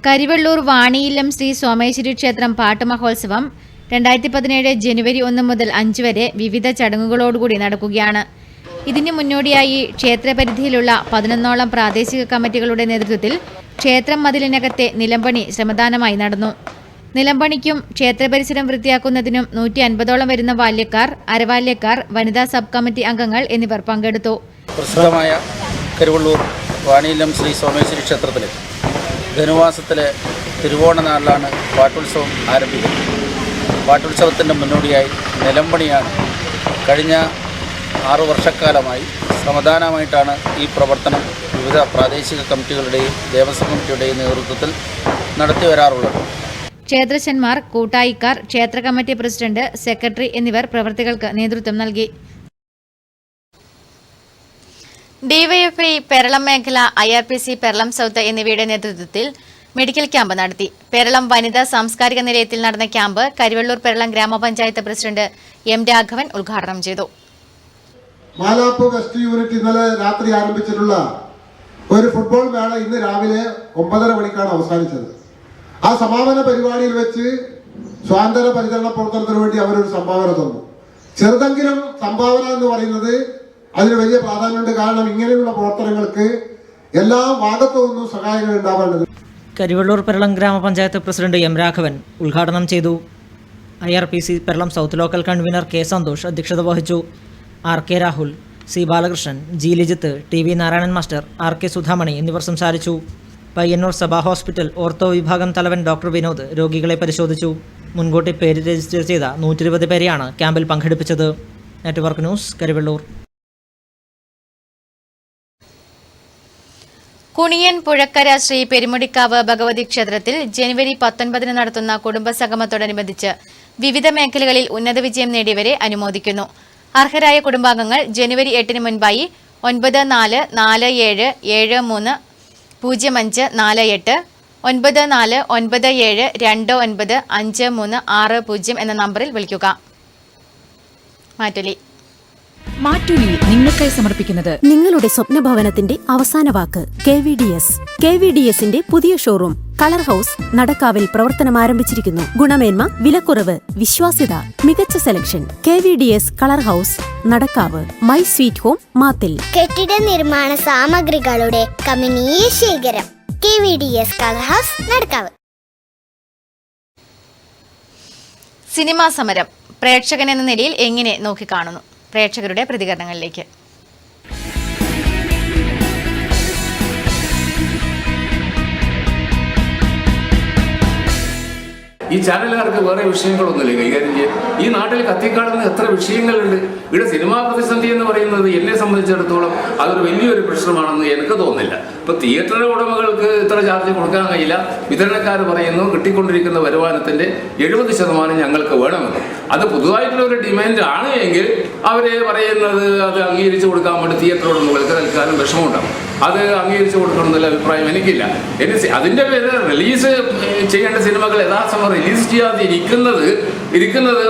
കരിവെള്ളൂർ വാണിയിലം ശ്രീ സോമേശ്വരി ക്ഷേത്രം പാട്ടുമഹോത്സവം 2017 ജനുവരി 1 മുതൽ 5 വരെ വിവിധ ചടങ്ങുകളോടുകൂടി നടക്കുകയാണ്. ഇതിനു മുന്നോടിയായി ക്ഷേത്രപരിധിയിലുള്ള 11ഓളം പ്രാദേശിക കമ്മിറ്റികളുടെ നേതൃത്വത്തിൽ ക്ഷേത്രം മതിലിനകത്തെ നിലംപണി ശ്രമദാനമായി നടന്നു. നിലംപണിക്കും ക്ഷേത്രപരിസരം വൃത്തിയാക്കുന്നതിനും 150ഓളം വരുന്ന ബാല്യക്കാർ, അരബാല്യക്കാർ, വനിതാ സബ് കമ്മിറ്റി അംഗങ്ങൾ എന്നിവർ പങ്കെടുത്തു. പ്രസിദ്ധമായ കരിവെള്ളൂർ വാണിയിലം ശ്രീ സോമേശ്വരി ക്ഷേത്രത്തിലെ ധനുവാസത്തിലെ തിരുവോണ നാളിലാണ് പാട്ടുത്സവം ആരംഭിക്കുന്നത്. പാട്ടുത്സവത്തിൻ്റെ മുന്നോടിയായി നിലംപണിയാണ് കഴിഞ്ഞ 6 വർഷക്കാലമായി ശ്രമദാനമായിട്ടാണ് ഈ പ്രവർത്തനം വിവിധ പ്രാദേശിക കമ്മിറ്റികളുടെയും ദേവസ്വം കമ്മിറ്റിയുടെയും നേതൃത്വത്തിൽ നടത്തി വരാറുള്ളത്. ക്ഷേത്രശന്മാർ, കൂട്ടായിക്കാർ, ക്ഷേത്ര കമ്മിറ്റി പ്രസിഡന്റ്, സെക്രട്ടറി എന്നിവർ പ്രവൃത്തികൾക്ക് നേതൃത്വം നൽകി. ഡിവൈഎഫ്ഐ പെരളം മേഖല, IRPC പെരളം സൗത്ത് എന്നിവയുടെ നേതൃത്വത്തിൽ മെഡിക്കൽ ക്യാമ്പ് നടത്തി. പെരളം വനിതാ സാംസ്കാരിക നിലയത്തിൽ നടന്ന ക്യാമ്പ് കരിവെള്ളൂർ പെരളം ഗ്രാമപഞ്ചായത്ത് പ്രസിഡന്റ് M രാഘവൻ ഉദ്ഘാടനം ചെയ്തു. മാലാപ്പ് വെസ്റ്റ് യൂണിറ്റ് ഇന്നലെ രാത്രി ആരംഭിച്ചിട്ടുള്ള ഒരു ഫുട്ബോൾ മേള ഇന്ന് രാവിലെ 9:30 മണിക്കാണ് അവസാനിച്ചത്. ആ സമാപന പരിപാടിയിൽ വെച്ച് സ്വാതന്ത്ര്യ പരിചരണ പ്രവർത്തനത്തിന് വേണ്ടി അവരൊരു സംഭാവന തന്നു. ചെറുതെങ്കിലും സംഭാവന എന്ന് പറയുന്നത് അതിന് വലിയ പ്രാധാന്യമുണ്ട്. കാരണം ഇങ്ങനെയുള്ള പ്രവർത്തനങ്ങൾക്ക് എല്ലാ ഭാഗത്തു നിന്നും സഹായങ്ങൾ ഉണ്ടാവേണ്ടത്. കരിവെള്ളൂർ പെരളം ഗ്രാമപഞ്ചായത്ത് പ്രസിഡന്റ് M രാഘവൻ ഉദ്ഘാടനം ചെയ്തു. IRPC Peralam south local convener K Santhosh അധ്യക്ഷത വഹിച്ചു. RK Rahul, C Balakrishnan, G Lijith, TV Narayanan master, RK Sudhamani എന്നിവർ സംസാരിച്ചു. പയ്യന്നൂർ സഭാ ഹോസ്പിറ്റൽ ഓർത്തോ വിഭാഗം തലവൻ ഡോക്ടർ വിനോദ് രോഗികളെ പരിശോധിച്ചു. മുൻകൂട്ടി പേര് രജിസ്റ്റർ ചെയ്ത 120 പേരെയാണ് ക്യാമ്പിൽ പങ്കെടുപ്പിച്ചത്. Network news, Karivellur. കുണിയൻ പുഴക്കര ശ്രീ പെരുമുടിക്കാവ് ഭഗവതി ക്ഷേത്രത്തിൽ ജനുവരി 19 നടത്തുന്ന കുടുംബസംഗമത്തോടനുബന്ധിച്ച് വിവിധ മേഖലകളിൽ ഉന്നത വിജയം നേടിയവരെ അനുമോദിക്കുന്നു. അർഹരായ കുടുംബാംഗങ്ങൾ ജനുവരി 8 മുൻപായി 9447730548 9497295360 എന്ന നമ്പറിൽ വിളിക്കുക. മാറ്റുലി നിങ്ങൾക്കായി സമർപ്പിക്കുന്നത് നിങ്ങളുടെ സ്വപ്ന ഭവനത്തിന്റെ അവസാന വാക്ക് KVDS പുതിയ ഷോറൂം കളർ ഹൗസ് നടക്കാവിൽ പ്രവർത്തനം ആരംഭിച്ചിരിക്കുന്നു. ഗുണമേന്മ, വിലക്കുറവ്, വിശ്വാസ്യത, മികച്ച selection. KVDS colour house Nadakkavu. My sweet home Mathil. കെട്ടിട നിർമ്മാണ സാമഗ്രികളുടെ കമനീയ ശേഖരം. KVDS colour house Nadakkavu. Cinema സമരം പ്രേക്ഷകൻ എന്ന നിലയിൽ എങ്ങനെ നോക്കിക്കാണുന്നു? പ്രേക്ഷകരുടെ പ്രതികരണങ്ങളിലേക്ക്. ഈ ചാനലുകാർക്ക് വേറെ വിഷയങ്ങളൊന്നുമില്ല കൈകാര്യം ചെയ്യാൻ. ഈ നാട്ടിൽ കത്തിക്കാടുന്ന എത്ര വിഷയങ്ങളുണ്ട്. ഇവിടെ സിനിമാ പ്രതിസന്ധി എന്ന് പറയുന്നത് എന്നെ സംബന്ധിച്ചിടത്തോളം അതൊരു വലിയൊരു പ്രശ്നമാണെന്ന് എനിക്ക് തോന്നുന്നില്ല. ഇപ്പൊ തിയേറ്റർ ഉടമകൾക്ക് ഇത്ര ചാർജ് കൊടുക്കാൻ കഴിയില്ല. വിതരണക്കാർ പറയുന്നു കിട്ടിക്കൊണ്ടിരിക്കുന്ന വരുമാനത്തിന്റെ 70% ഞങ്ങൾക്ക് വേണമെന്ന്. അത് പൊതുവായിട്ടുള്ള ഒരു ഡിമാൻഡ് ആണ് എങ്കിൽ അവരെ പറയുന്നത് അത് അംഗീകരിച്ചു കൊടുക്കാൻ വേണ്ടി തിയേറ്റർ ഉടമകൾക്ക് തൽക്കാലം വിഷമമുണ്ടാകും. അത് അംഗീകരിച്ചു കൊടുക്കണം എന്നുള്ള അഭിപ്രായം എനിക്കില്ല. അതിൻ്റെ പേര് റിലീസ് ചെയ്യേണ്ട സിനിമകൾ യഥാസമയം റിലീസ് ചെയ്യാതെ ഇരിക്കുന്നത്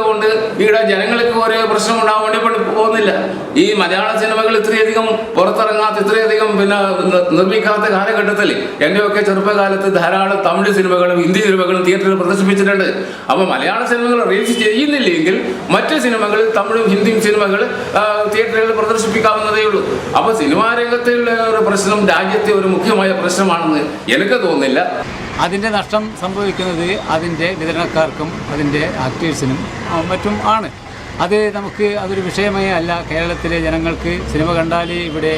കൊണ്ട് ഇവിടെ ജനങ്ങൾക്ക് ഒരേ പ്രശ്നം ഉണ്ടാവാൻ വേണ്ടി പോകുന്നില്ല. ഈ മലയാള സിനിമകൾ ഇത്രയധികം പുറത്തിറങ്ങാത്ത, ഇത്രയധികം നിർമ്മിക്കാത്ത കാലഘട്ടത്തിൽ എൻ്റെയൊക്കെ ചെറുപ്പകാലത്ത് ധാരാളം തമിഴ് സിനിമകളും ഹിന്ദി സിനിമകളും തിയേറ്ററിൽ പ്രദർശിപ്പിച്ചിട്ടുണ്ട്. അപ്പോൾ മലയാള സിനിമകൾ റിലീസ് ചെയ്യുന്നില്ലെങ്കിൽ മറ്റ് സിനിമകൾ, തമിഴും ഹിന്ദിയും സിനിമകൾ തിയേറ്ററുകളിൽ പ്രദർശിപ്പിക്കാവുന്നതേ ഉള്ളൂ. അപ്പോൾ സിനിമാ രംഗത്തുള്ള ഒരു പ്രശ്നം രാജ്യത്തെ ഒരു മുഖ്യമായ പ്രശ്നമാണെന്ന് എനിക്ക് തോന്നുന്നില്ല. അതിൻ്റെ നഷ്ടം സംഭവിക്കുന്നത് അതിൻ്റെ വിതരണക്കാർക്കും അതിൻ്റെ ആക്ടേഴ്സിനും മറ്റും ആണ്. അതൊരു വിഷയമേ അല്ല. കേരളത്തിലെ ജനങ്ങൾക്ക് സിനിമ കണ്ടാൽ ഇവിടെ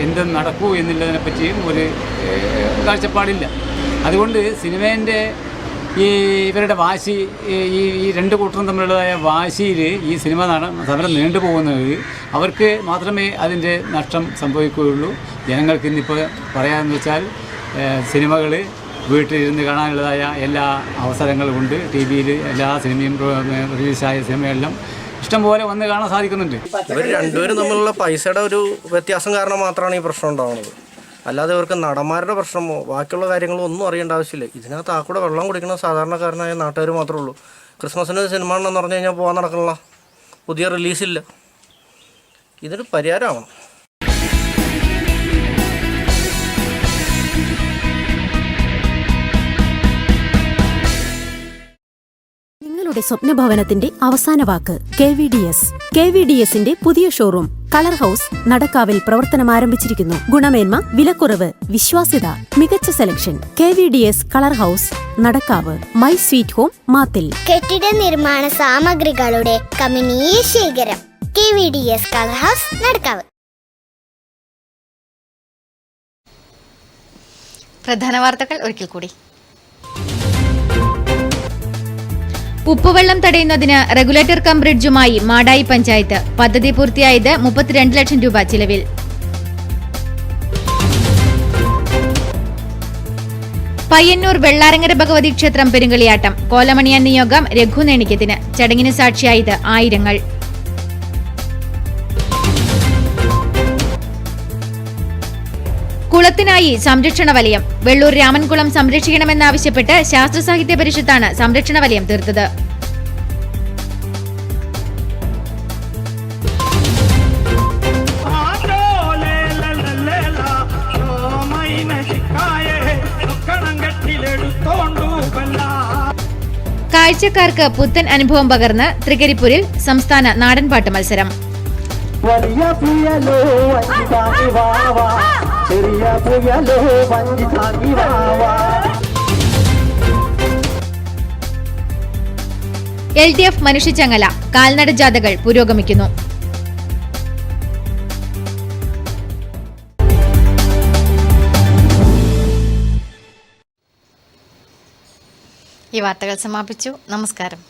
എന്ത് നടക്കൂ എന്നുള്ളതിനെപ്പറ്റിയും ഒരു കാഴ്ചപ്പാടില്ല. അതുകൊണ്ട് സിനിമേൻ്റെ ഇവരുടെ വാശി, ഈ രണ്ട് കൂട്ടരും തമ്മിലുള്ളതായ വാശിയിൽ ഈ സിനിമ സമരം നീണ്ടുപോകുന്നത് അവർക്ക് മാത്രമേ അതിൻ്റെ നഷ്ടം സംഭവിക്കുകയുള്ളൂ. ജനങ്ങൾക്ക് ഇന്നിപ്പോൾ പറയാമെന്ന് വെച്ചാൽ സിനിമകൾ വീട്ടിലിരുന്ന് കാണാനുള്ളതായ എല്ലാ അവസരങ്ങളുമുണ്ട്. ടി വിയിൽ എല്ലാ സിനിമയും റിലീസായ സിനിമയെല്ലാം ഇഷ്ടംപോലെ വന്ന് കാണാൻ സാധിക്കുന്നുണ്ട്. ഇവർ രണ്ടുപേരും തമ്മിലുള്ള പൈസയുടെ ഒരു വ്യത്യാസം കാരണം മാത്രമാണ് ഈ പ്രശ്നം ഉണ്ടാകുന്നത്. അല്ലാതെ ഇവർക്ക് നടന്മാരുടെ പ്രശ്നമോ ബാക്കിയുള്ള കാര്യങ്ങളോ ഒന്നും അറിയേണ്ട ആവശ്യമില്ല. ഇതിനകത്ത് ആ കൂടെ വെള്ളം കുടിക്കുന്ന സാധാരണക്കാരനായ നാട്ടുകാർ മാത്രമേ ഉള്ളൂ. ക്രിസ്മസിന് സിനിമ ആണെന്ന് പറഞ്ഞു കഴിഞ്ഞാൽ പോകാൻ നടക്കണില്ല, പുതിയ റിലീസില്ല. ഇതൊരു പരിഹാരമാവണം. നിങ്ങളുടെ സ്വപ്നഭവനത്തിന്റെ അവസാന വാക്ക് KVDS. KVDSന്റെ പുതിയ ഷോറൂം കളർ ഹൗസ് നടക്കാവിൽ പ്രവർത്തനം ആരംഭിച്ചിരിക്കുന്നു. ഗുണമേന്മ, വിലക്കുറവ്, വിശ്വാസ്യത, മികച്ച selection. KVDS colour house Nadakkavu. My sweet home Mathil. കെട്ടിട നിർമ്മാണ സാമഗ്രികളുടെ കമനീയ ശേഖരം. KVDS colour house Nadakkavu. പ്രധാന വാർത്തകൾ ഒരിക്കൽ കൂടി. ഉപ്പുവെള്ളം തടയുന്നതിന് റെഗുലേറ്റർ കം ബ്രിഡ്ജുമായി മാടായി പഞ്ചായത്ത്. പദ്ധതി പൂർത്തിയായത് 32 ലക്ഷം രൂപ ചിലവിൽ. പയ്യന്നൂർ വെള്ളാരങ്ങര ഭഗവതി ക്ഷേത്രം പെരുങ്കളിയാട്ടം. കോലമണിയാൻ നിയോഗം രഘുനേണിക്കത്തിന്. ചടങ്ങിന് സാക്ഷിയായത് ആയിരങ്ങൾ. കുളത്തിനായി സംരക്ഷണ വലയം. വെള്ളൂർ രാമൻകുളം സംരക്ഷിക്കണമെന്നാവശ്യപ്പെട്ട് ശാസ്ത്ര സാഹിത്യ പരിഷത്താണ് സംരക്ഷണ വലയം തീർത്തത്. കാഴ്ചക്കാർക്ക് പുത്തൻ അനുഭവം പകർന്ന് തൃക്കരിപ്പൂരിൽ സംസ്ഥാന നാടൻപാട്ട് മത്സരം. LDF മനുഷ്യച്ചങ്ങല. കാൽനട ജാഥകൾ പുരോഗമിക്കുന്നു. ഈ വാർത്തകൾ സമാപിച്ചു. നമസ്കാരം.